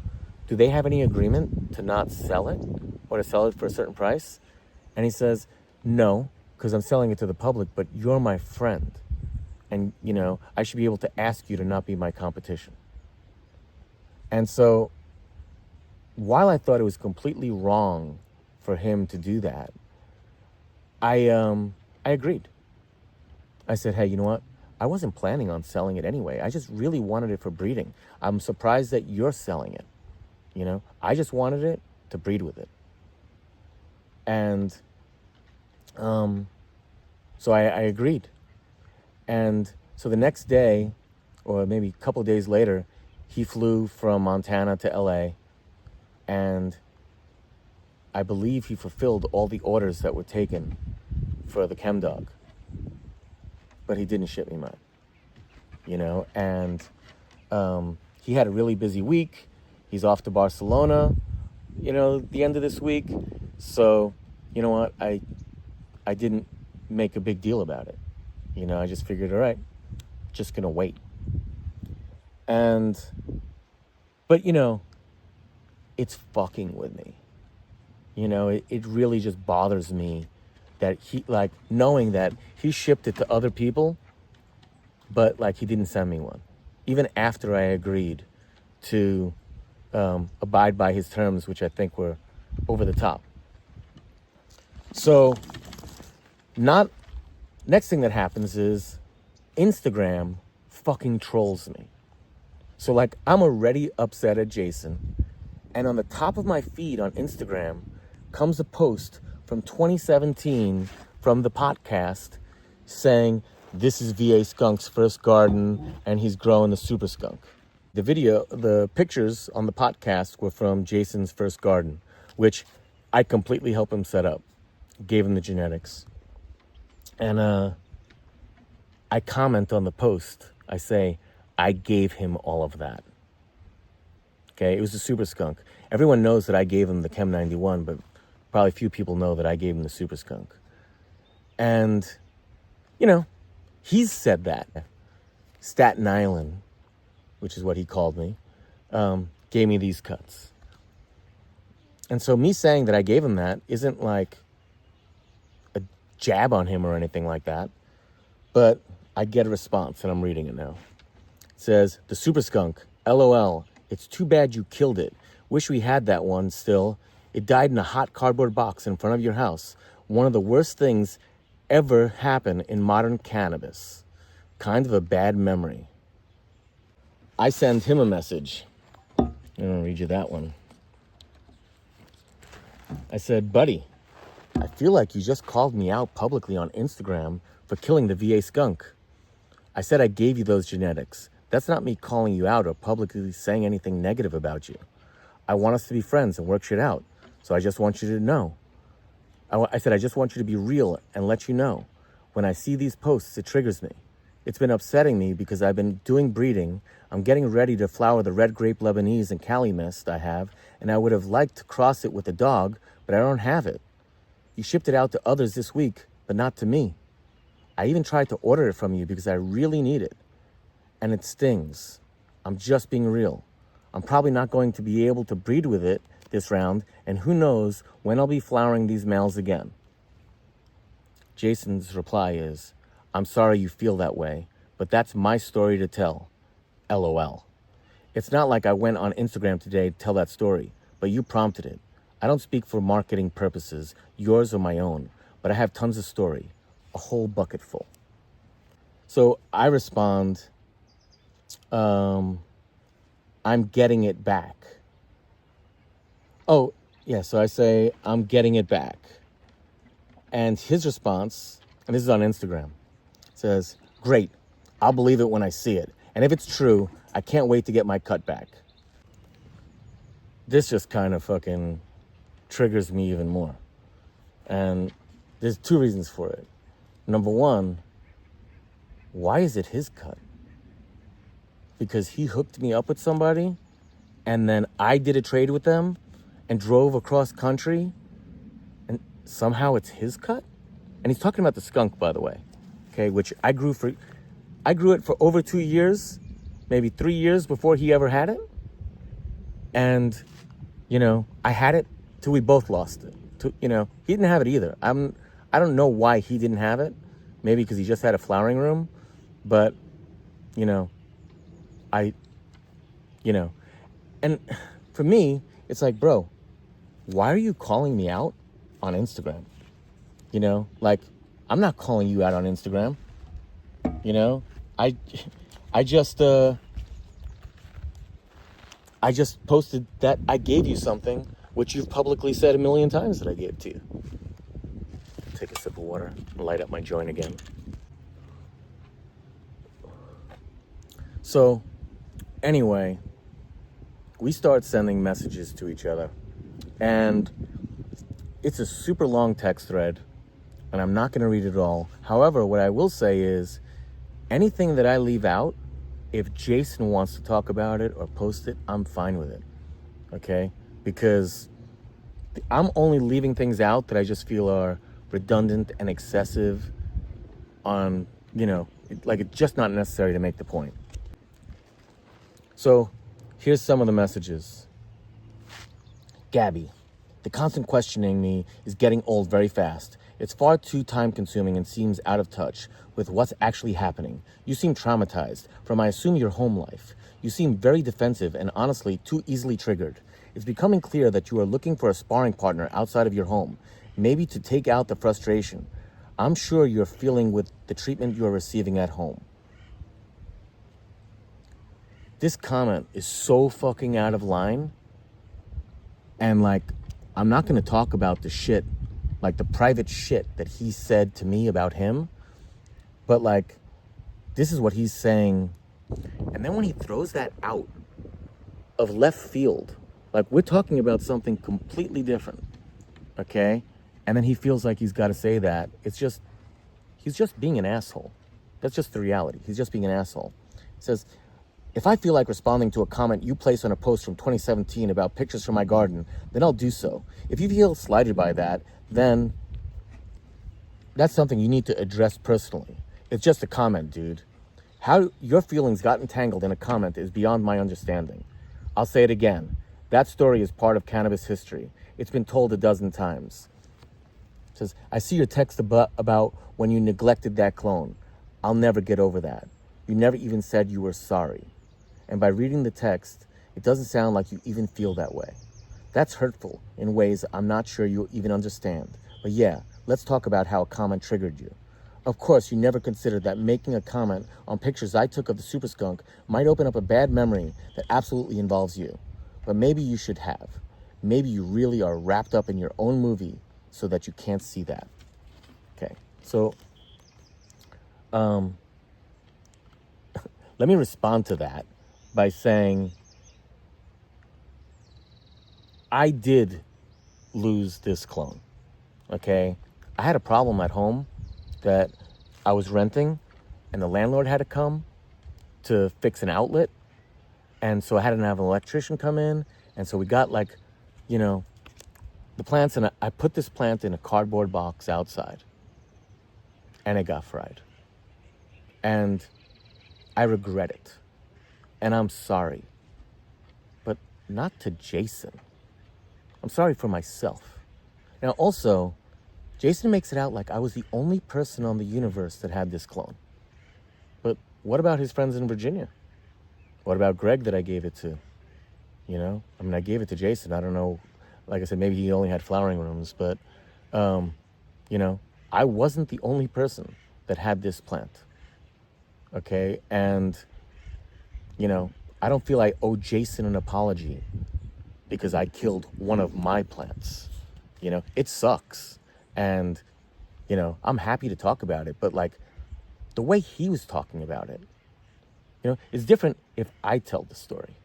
do they have any agreement to not sell it or to sell it for a certain price? And he says, no, because I'm selling it to the public, but you're my friend. And, I should be able to ask you to not be my competition. And so while I thought it was completely wrong for him to do that, I agreed. I said, hey, you know what? I wasn't planning on selling it anyway. I just really wanted it for breeding. I'm surprised that you're selling it. I just wanted it to breed with it. And so I agreed. And so the next day, or maybe a couple of days later, he flew from Montana to LA, and I believe he fulfilled all the orders that were taken for the Chem Dog. But he didn't ship me mine, and he had a really busy week. He's off to Barcelona, the end of this week. So, you know what? I didn't make a big deal about it. I just figured, all right, just gonna wait. But it's fucking with me. It really just bothers me that he, knowing that he shipped it to other people, but he didn't send me one, even after I agreed to abide by his terms, which I think were over the top. So next thing that happens is Instagram fucking trolls me. So I'm already upset at Jason, and on the top of my feed on Instagram comes a post from 2017 from the podcast saying, this is VA Skunk's first garden and he's growing the super skunk. The pictures on the podcast were from Jason's first garden, which I completely helped him set up, gave him the genetics. And I comment on the post. I say, I gave him all of that. Okay, it was a super skunk. Everyone knows that I gave him the Chem 91, but probably few people know that I gave him the super skunk. And, he's said that. Staten Island, which is what he called me, gave me these cuts. And so me saying that I gave him that isn't like a jab on him or anything like that. But I get a response, and I'm reading it now. It says, the super skunk, LOL, it's too bad you killed it. Wish we had that one still. It died in a hot cardboard box in front of your house. One of the worst things ever happen in modern cannabis. Kind of a bad memory. I send him a message. I'm going to read you that one. I said, buddy, I feel like you just called me out publicly on Instagram for killing the VA skunk. I said I gave you those genetics. That's not me calling you out or publicly saying anything negative about you. I want us to be friends and work shit out. So I just want you to know. I said, I just want you to be real and let you know. When I see these posts, it triggers me. It's been upsetting me because I've been doing breeding. I'm getting ready to flower the red grape Lebanese and Cali mist I have, and I would have liked to cross it with a dog, but I don't have it. You shipped it out to others this week, but not to me. I even tried to order it from you because I really need it. And it stings. I'm just being real. I'm probably not going to be able to breed with it this round, and who knows when I'll be flowering these males again. Jason's reply is, I'm sorry you feel that way, but that's my story to tell. LOL. It's not like I went on Instagram today to tell that story, but you prompted it. I don't speak for marketing purposes, yours or my own, but I have tons of story, a whole bucket full. So I respond, I'm getting it back. Oh, yeah, so I say, I'm getting it back. And his response, and this is on Instagram, says, great, I'll believe it when I see it. And if it's true, I can't wait to get my cut back. This just kind of fucking triggers me even more. And There's two reasons for it. Number one, why is it his cut? Because he hooked me up with somebody and then I did a trade with them and drove across country and somehow it's his cut? And he's talking about the skunk, by the way, okay, which I grew it for over 2 years, maybe 3 years before he ever had it. And, I had it till we both lost it. He didn't have it either. I don't know why he didn't have it. Maybe because he just had a flowering room. But, and for me, it's like, bro, why are you calling me out on Instagram? I'm not calling you out on Instagram. I just posted that I gave you something, which you've publicly said a million times that I gave to you. Take a sip of water and light up my joint again. So, anyway, we start sending messages to each other. And it's a super long text thread, and I'm not going to read it all. However, what I will say is, anything that I leave out, if Jason wants to talk about it or post it, I'm fine with it, okay? Because I'm only leaving things out that I just feel are redundant and excessive on, it's just not necessary to make the point. So here's some of the messages. Gaby, the constant questioning me is getting old very fast. It's far too time-consuming and seems out of touch with what's actually happening. You seem traumatized from, I assume, your home life. You seem very defensive and honestly too easily triggered. It's becoming clear that you are looking for a sparring partner outside of your home, maybe to take out the frustration I'm sure you're feeling with the treatment you're receiving at home. This comment is so fucking out of line. And I'm not going to talk about the shit, the private shit that he said to me about him. But this is what he's saying. And then when he throws that out of left field, we're talking about something completely different. Okay? And then he feels like he's got to say that. He's just being an asshole. That's just the reality. He's just being an asshole. He says, if I feel like responding to a comment you placed on a post from 2017 about pictures from my garden, then I'll do so. If you feel slighted by that, then that's something you need to address personally. It's just a comment, dude. How your feelings got entangled in a comment is beyond my understanding. I'll say it again. That story is part of cannabis history. It's been told a dozen times. It says, I see your text about when you neglected that clone. I'll never get over that. You never even said you were sorry. And by reading the text, it doesn't sound like you even feel that way. That's hurtful in ways I'm not sure you even understand. But yeah, let's talk about how a comment triggered you. Of course, you never considered that making a comment on pictures I took of the super skunk might open up a bad memory that absolutely involves you. But maybe you should have. Maybe you really are wrapped up in your own movie so that you can't see that. Okay, so let me respond to that by saying I did lose this clone, okay? I had a problem at home that I was renting and the landlord had to come to fix an outlet. And so I had to have an electrician come in. And so we got the plants, and I put this plant in a cardboard box outside and it got fried. And I regret it. And I'm sorry, but not to Jason. I'm sorry for myself. Now also, Jason makes it out like I was the only person on the universe that had this clone. But what about his friends in Virginia? What about Greg that I gave it to? I gave it to Jason. I don't know. Like I said, maybe he only had flowering rooms, but, I wasn't the only person that had this plant. Okay. And, I don't feel I owe Jason an apology because I killed one of my plants. It sucks. And, I'm happy to talk about it, but the way he was talking about it, it's different if I tell the story.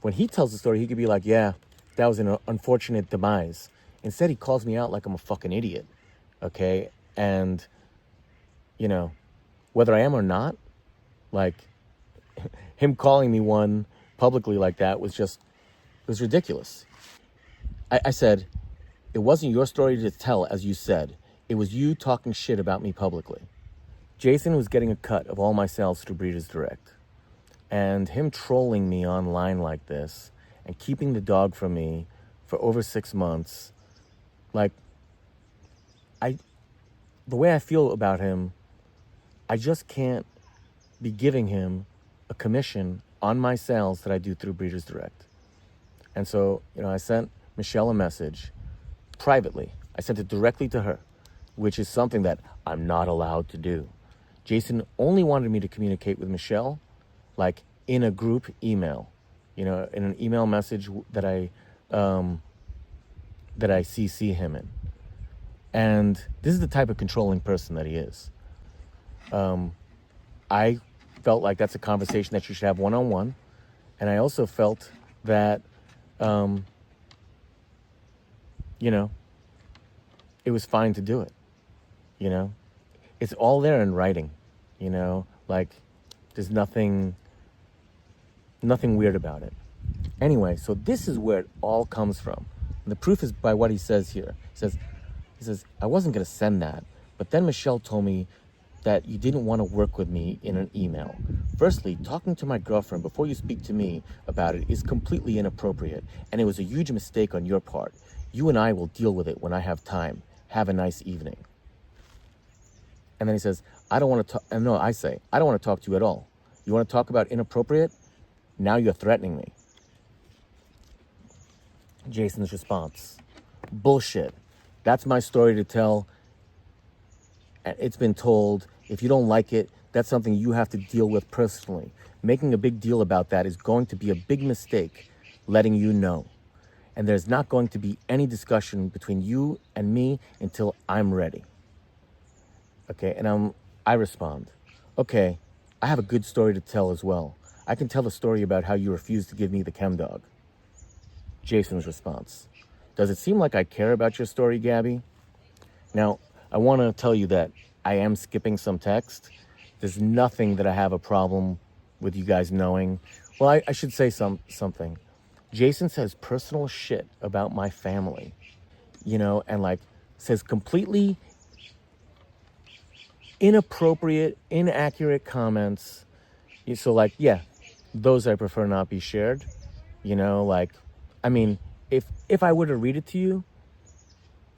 When he tells the story, he could be like, yeah, that was an unfortunate demise. Instead, he calls me out like I'm a fucking idiot. okay? And, you know, whether I am or not, like, him calling me one publicly like that was ridiculous. I said, it wasn't your story to tell, as you said. It was you talking shit about me publicly. Jason was getting a cut of all my sales through Breeders Direct. And him trolling me online like this and keeping the dog from me for over 6 months, like, the way I feel about him, I just can't be giving him a commission on my sales that I do through Breeders Direct. And so, you know, I sent Michelle a message privately. I sent it directly to her, which is something that I'm not allowed to do. Jason only wanted me to communicate with Michelle, like, in a group email, you know, in an email message that I CC him in. And this is the type of controlling person that he is. I felt like that's a conversation that you should have one-on-one. And I also felt that, you know, it was fine to do it, you know? It's all there in writing, you know? Like, there's nothing weird about it. Anyway, so this is where it all comes from. And the proof is by what he says here. He says, I wasn't going to send that, but then Michelle told me that you didn't want to work with me in an email. Firstly, talking to my girlfriend before you speak to me about it is completely inappropriate, and it was a huge mistake on your part. You and I will deal with it when I have time. Have a nice evening. And then he says, I don't want to talk. And no, I say, I don't want to talk to you at all. You want to talk about inappropriate? Now you're threatening me. Jason's response, bullshit. That's my story to tell. It's been told. If you don't like it, that's something you have to deal with personally. Making a big deal about that is going to be a big mistake, letting you know. And there's not going to be any discussion between you and me until I'm ready. Okay, and I respond, okay, I have a good story to tell as well. I can tell the story about how you refused to give me the Chem Dog. Jason's response, does it seem like I care about your story, Gaby? Now, I want to tell you that I am skipping some text. There's nothing that I have a problem with you guys knowing. Well, I should say something. Jason says personal shit about my family, you know, and like says completely inappropriate, inaccurate comments. So like, yeah, those I prefer not be shared, you know, like, I mean, if I were to read it to you,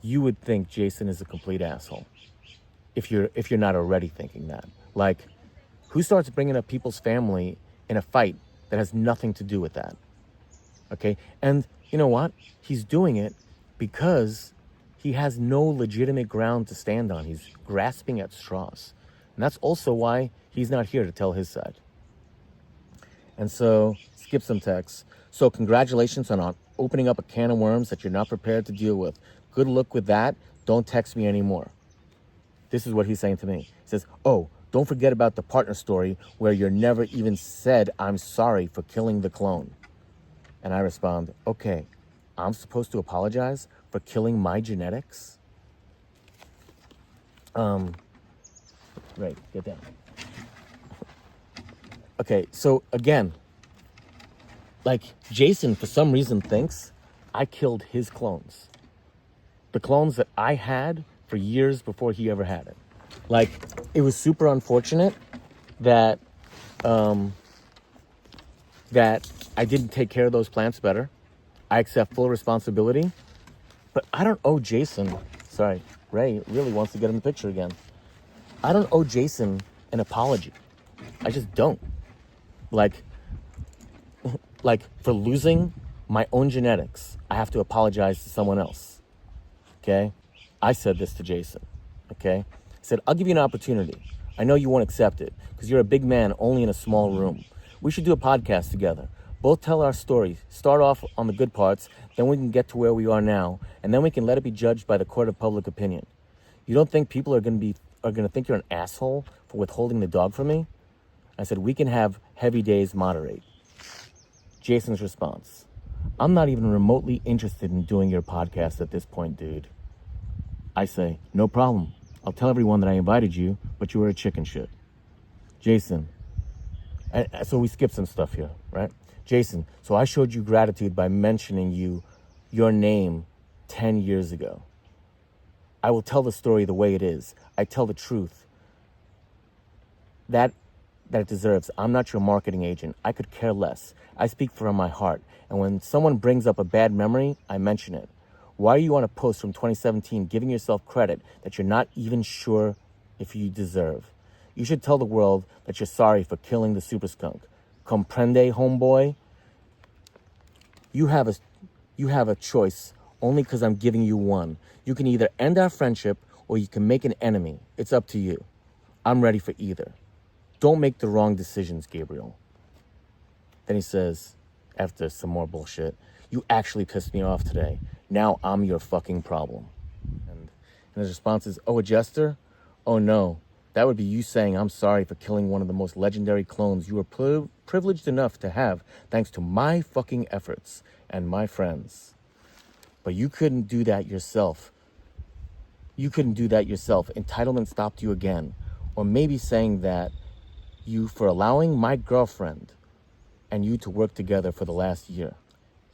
you would think Jason is a complete asshole. If you're not already thinking that. Like, who starts bringing up people's family in a fight that has nothing to do with that? Okay, and you know what? He's doing it because he has no legitimate ground to stand on. He's grasping at straws. And that's also why he's not here to tell his side. And so, skip some text. So congratulations on opening up a can of worms that you're not prepared to deal with. Good luck with that. Don't text me anymore. This is what he's saying to me. He says, oh, don't forget about the partner story where you never even said, I'm sorry for killing the clone. And I respond, okay, I'm supposed to apologize for killing my genetics? Right, get down. Okay, so again, like Jason, for some reason, thinks I killed his clones. The clones that I had for years before he ever had it. Like, it was super unfortunate that that I didn't take care of those plants better. I accept full responsibility, but I don't owe Jason, sorry, Ray really wants to get in the picture again. I don't owe Jason an apology. I just don't. Like for losing my own genetics, I have to apologize to someone else. Okay? I said this to Jason. Okay? I said, I'll give you an opportunity. I know you won't accept it because you're a big man only in a small room. We should do a podcast together. Both tell our stories. Start off on the good parts, then we can get to where we are now, and then we can let it be judged by the court of public opinion. You don't think people are going to think you're an asshole for withholding the dog from me? I said, we can have heavy days moderate. Jason's response, I'm not even remotely interested in doing your podcast at this point, dude. I say, no problem. I'll tell everyone that I invited you, but you were a chicken shit. Jason, so we skipped some stuff here, right? Jason, so I showed you gratitude by mentioning your name 10 years ago. I will tell the story the way it is. I tell the truth that it deserves. I'm not your marketing agent. I could care less. I speak from my heart. And when someone brings up a bad memory, I mention it. Why are you on a post from 2017 giving yourself credit that you're not even sure if you deserve? You should tell the world that you're sorry for killing the super skunk. Comprende, homeboy? You have a choice only because I'm giving you one. You can either end our friendship or you can make an enemy. It's up to you. I'm ready for either. Don't make the wrong decisions, Gabriel. Then he says, after some more bullshit, you actually pissed me off today. Now I'm your fucking problem. And his response is, oh, a jester? Oh no, that would be you saying I'm sorry for killing one of the most legendary clones you were privileged enough to have thanks to my fucking efforts and my friends. But you couldn't do that yourself. Entitlement stopped you again. Or maybe saying that you for allowing my girlfriend and you to work together for the last year.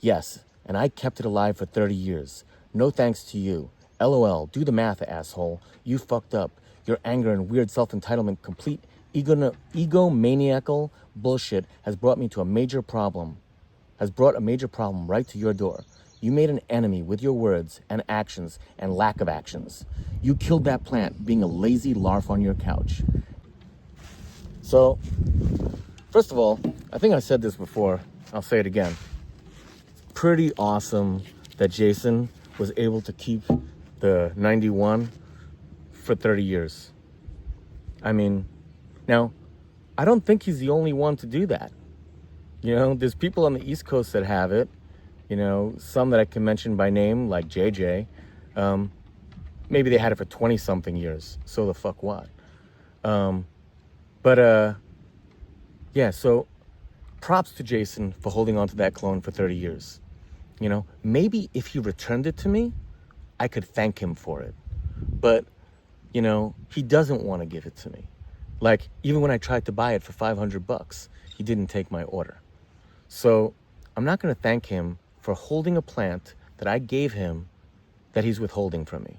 Yes, and I kept it alive for 30 years. No thanks to you. LOL, do the math, asshole. You fucked up. Your anger and weird self-entitlement, complete egomaniacal bullshit has brought a major problem right to your door. You made an enemy with your words and actions and lack of actions. You killed that plant being a lazy larf on your couch. So, first of all, I think I said this before. I'll say it again. Pretty awesome that Jason was able to keep the 91 for 30 years. I mean, now, I don't think he's the only one to do that. You know, there's people on the East Coast that have it. You know, some that I can mention by name, like JJ. Maybe they had it for 20-something years. So the fuck what? Yeah, so props to Jason for holding on to that clone for 30 years. You know, maybe if he returned it to me, I could thank him for it. But, you know, he doesn't want to give it to me. Like, even when I tried to buy it for $500, he didn't take my order. So I'm not going to thank him for holding a plant that I gave him that he's withholding from me.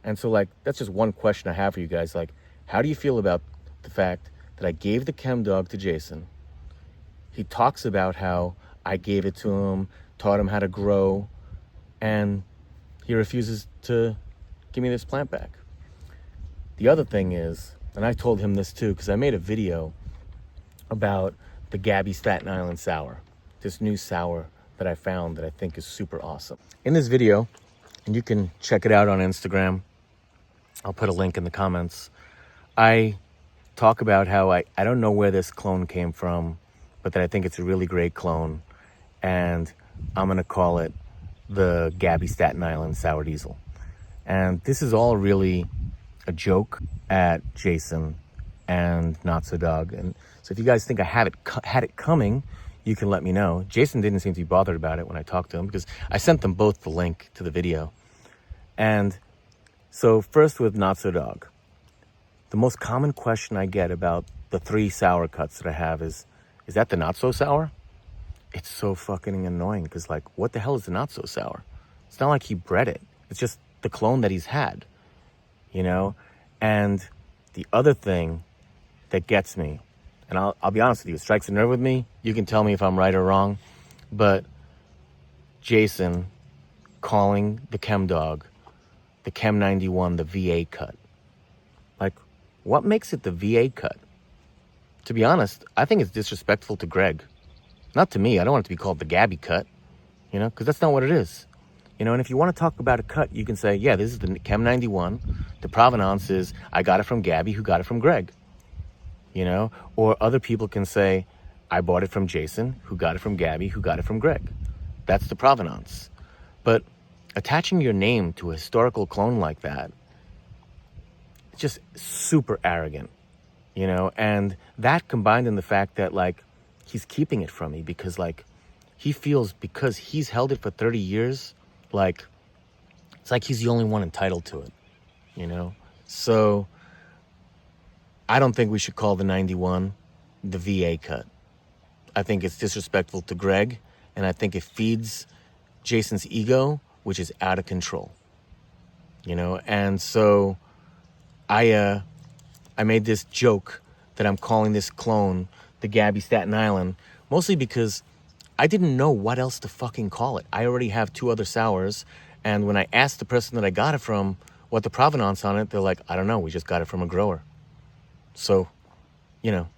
And so, like, that's just one question I have for you guys. Like, how do you feel about the fact that I gave the Chem Dog to Jason? He talks about how I gave it to him, taught him how to grow, and he refuses to give me this plant back. The other thing is, and I told him this too, because I made a video about the Gaby Staten Island sour, this new sour that I found that I think is super awesome. In this video, and you can check it out on Instagram, I'll put a link in the comments, I talk about how I don't know where this clone came from, but that I think it's a really great clone, and I'm gonna call it the Gaby Staten Island Sour Diesel. And this is all really a joke at Jason and Not So Dog. And so if you guys think I had it coming, you can let me know. Jason didn't seem to be bothered about it when I talked to him, because I sent them both the link to the video. And so first with Not So Dog, the most common question I get about the 3 sour cuts that I have is that the Not So Sour? It's so fucking annoying, because, like, what the hell is the Not So Sour? It's not like he bred it. It's just the clone that he's had, you know? And the other thing that gets me, and I'll be honest with you, it strikes a nerve with me. You can tell me if I'm right or wrong, but Jason calling the Chem Dog, the Chem 91, the VA cut. Like, what makes it the VA cut? To be honest, I think it's disrespectful to Greg. Not to me. I don't want it to be called the Gaby cut, you know, because that's not what it is. You know, and if you want to talk about a cut, you can say, yeah, this is the Chem 91. The provenance is, I got it from Gaby, who got it from Greg. You know, or other people can say, I bought it from Jason, who got it from Gaby, who got it from Greg. That's the provenance. But attaching your name to a historical clone like that, it's just super arrogant, you know, and that combined in the fact that, like, he's keeping it from me because, like, he feels because he's held it for 30 years, like, it's like he's the only one entitled to it. you know? So I don't think we should call the 91 the VA cut. I think it's disrespectful to Greg, and I think it feeds Jason's ego, which is out of control, you know? And so I made this joke that I'm calling this clone the Gaby Staten Island, mostly because I didn't know what else to fucking call it. I already have 2 other sours, and when I asked the person that I got it from what the provenance on it, they're like, I don't know, we just got it from a grower. So, you know,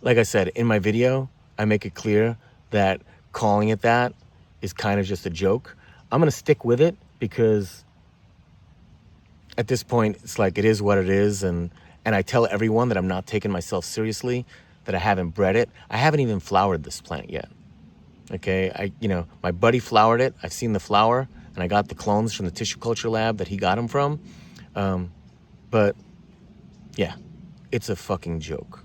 like I said, in my video, I make it clear that calling it that is kind of just a joke. I'm gonna stick with it because at this point, it's like, it is what it is, and I tell everyone that I'm not taking myself seriously, that I haven't bred it. I haven't even flowered this plant yet, okay? My buddy flowered it. I've seen the flower, and I got the clones from the tissue culture lab that he got them from. But yeah, it's a fucking joke.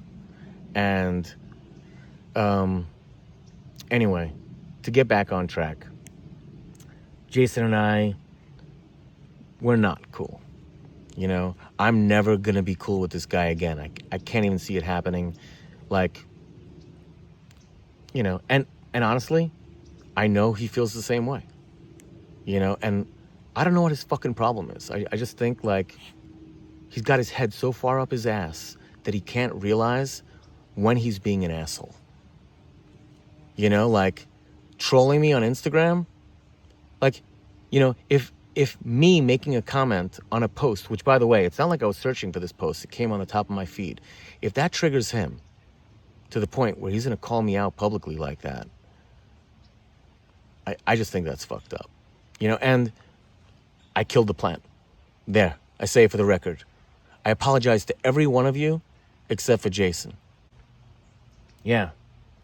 And anyway, to get back on track, Jason and I, we're not cool. You know, I'm never gonna be cool with this guy again. I can't even see it happening. Like, you know, and honestly, I know he feels the same way. You know, and I don't know what his fucking problem is. I just think, like, he's got his head so far up his ass that he can't realize when he's being an asshole. You know, like, trolling me on Instagram, like, you know, if me making a comment on a post, which, by the way, it's not like I was searching for this post, it came on the top of my feed. If that triggers him to the point where he's gonna call me out publicly like that, I just think that's fucked up. You know, and I killed the plant. There, I say it for the record. I apologize to every one of you except for Jason. Yeah,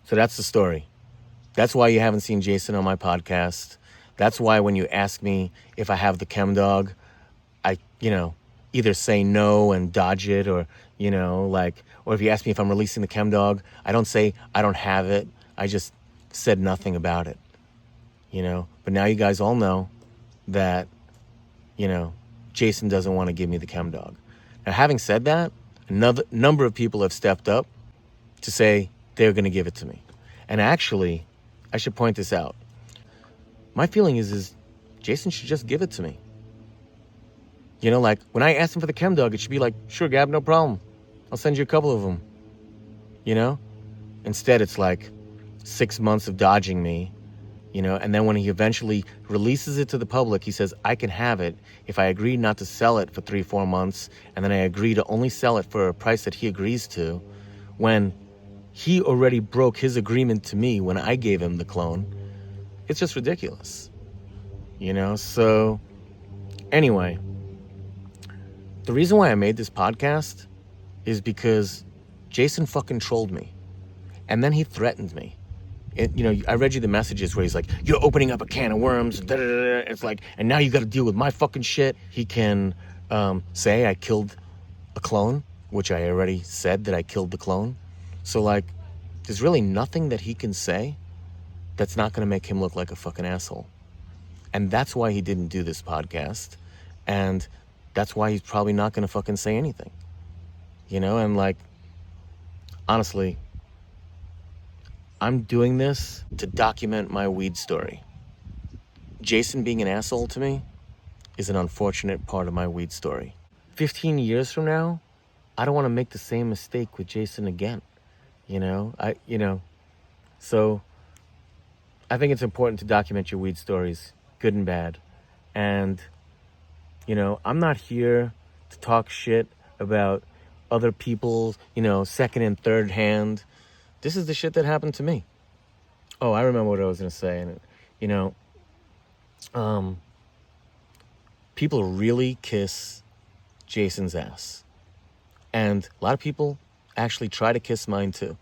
so that's the story. That's why you haven't seen Jason on my podcast. That's why when you ask me if I have the Chem Dog, I, you know, either say no and dodge it, or, you know, like, or if you ask me if I'm releasing the Chem Dog, I don't say I don't have it. I just said nothing about it, you know. But now you guys all know that, you know, Jason doesn't want to give me the Chem Dog. Now, having said that, another number of people have stepped up to say they're going to give it to me. And actually, I should point this out. My feeling is Jason should just give it to me. You know, like, when I asked him for the Chem Dog, it should be like, sure, Gab, no problem. I'll send you a couple of them. You know? Instead, it's like 6 months of dodging me, you know, and then when he eventually releases it to the public, he says, I can have it if I agree not to sell it for 3-4 months, and then I agree to only sell it for a price that he agrees to, when he already broke his agreement to me when I gave him the clone. It's just ridiculous, you know? So anyway, the reason why I made this podcast is because Jason fucking trolled me, and then he threatened me. You know, I read you the messages where he's like, you're opening up a can of worms, da, da, da, da. It's like, and now you got to deal with my fucking shit. He can say I killed a clone, which I already said that I killed the clone. So, like, there's really nothing that he can say that's not going to make him look like a fucking asshole. And that's why he didn't do this podcast. And that's why he's probably not going to fucking say anything. You know, and, like, honestly, I'm doing this to document my weed story. Jason being an asshole to me is an unfortunate part of my weed story. 15 years from now, I don't want to make the same mistake with Jason again. You know, so I think it's important to document your weed stories, good and bad. And, you know, I'm not here to talk shit about other people's, you know, second and third hand. This is the shit that happened to me. Oh, I remember what I was going to say. And, you know, people really kiss Jason's ass. And a lot of people actually try to kiss mine too.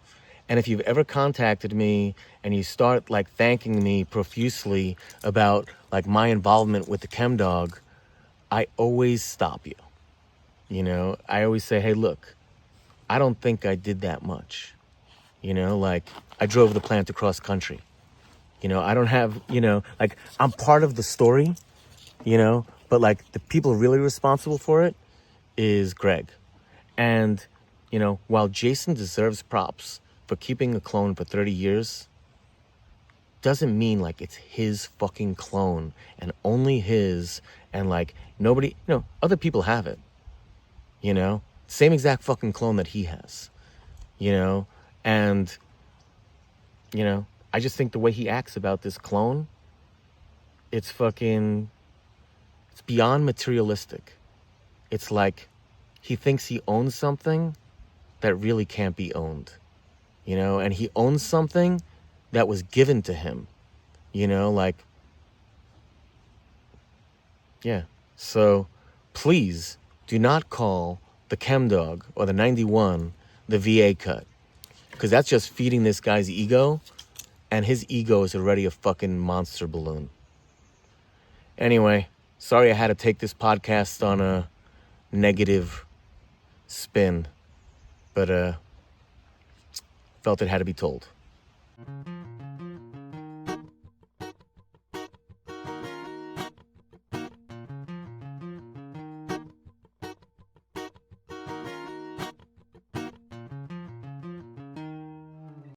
And if you've ever contacted me and you start, like, thanking me profusely about, like, my involvement with the Chem Dog, I always stop you. You know, I always say, hey, look, I don't think I did that much. You know, like, I drove the plant across country. You know, I don't have, you know, like, I'm part of the story, you know, But like the people really responsible for it is Greg. And, you know, while Jason deserves props for keeping a clone for 30 years, doesn't mean like it's his fucking clone and only his, and like nobody, you know, other people have it, you know, same exact fucking clone that he has, you know, and, you know, I just think the way he acts about this clone, it's beyond materialistic. It's like he thinks he owns something that really can't be owned, you know, and he owns something that was given to him, you know, like, yeah. So please do not call the Chem Dog or the 91 the VA cut, because that's just feeding this guy's ego, and his ego is already a fucking monster balloon. Anyway, sorry I had to take this podcast on a negative spin, but felt it had to be told.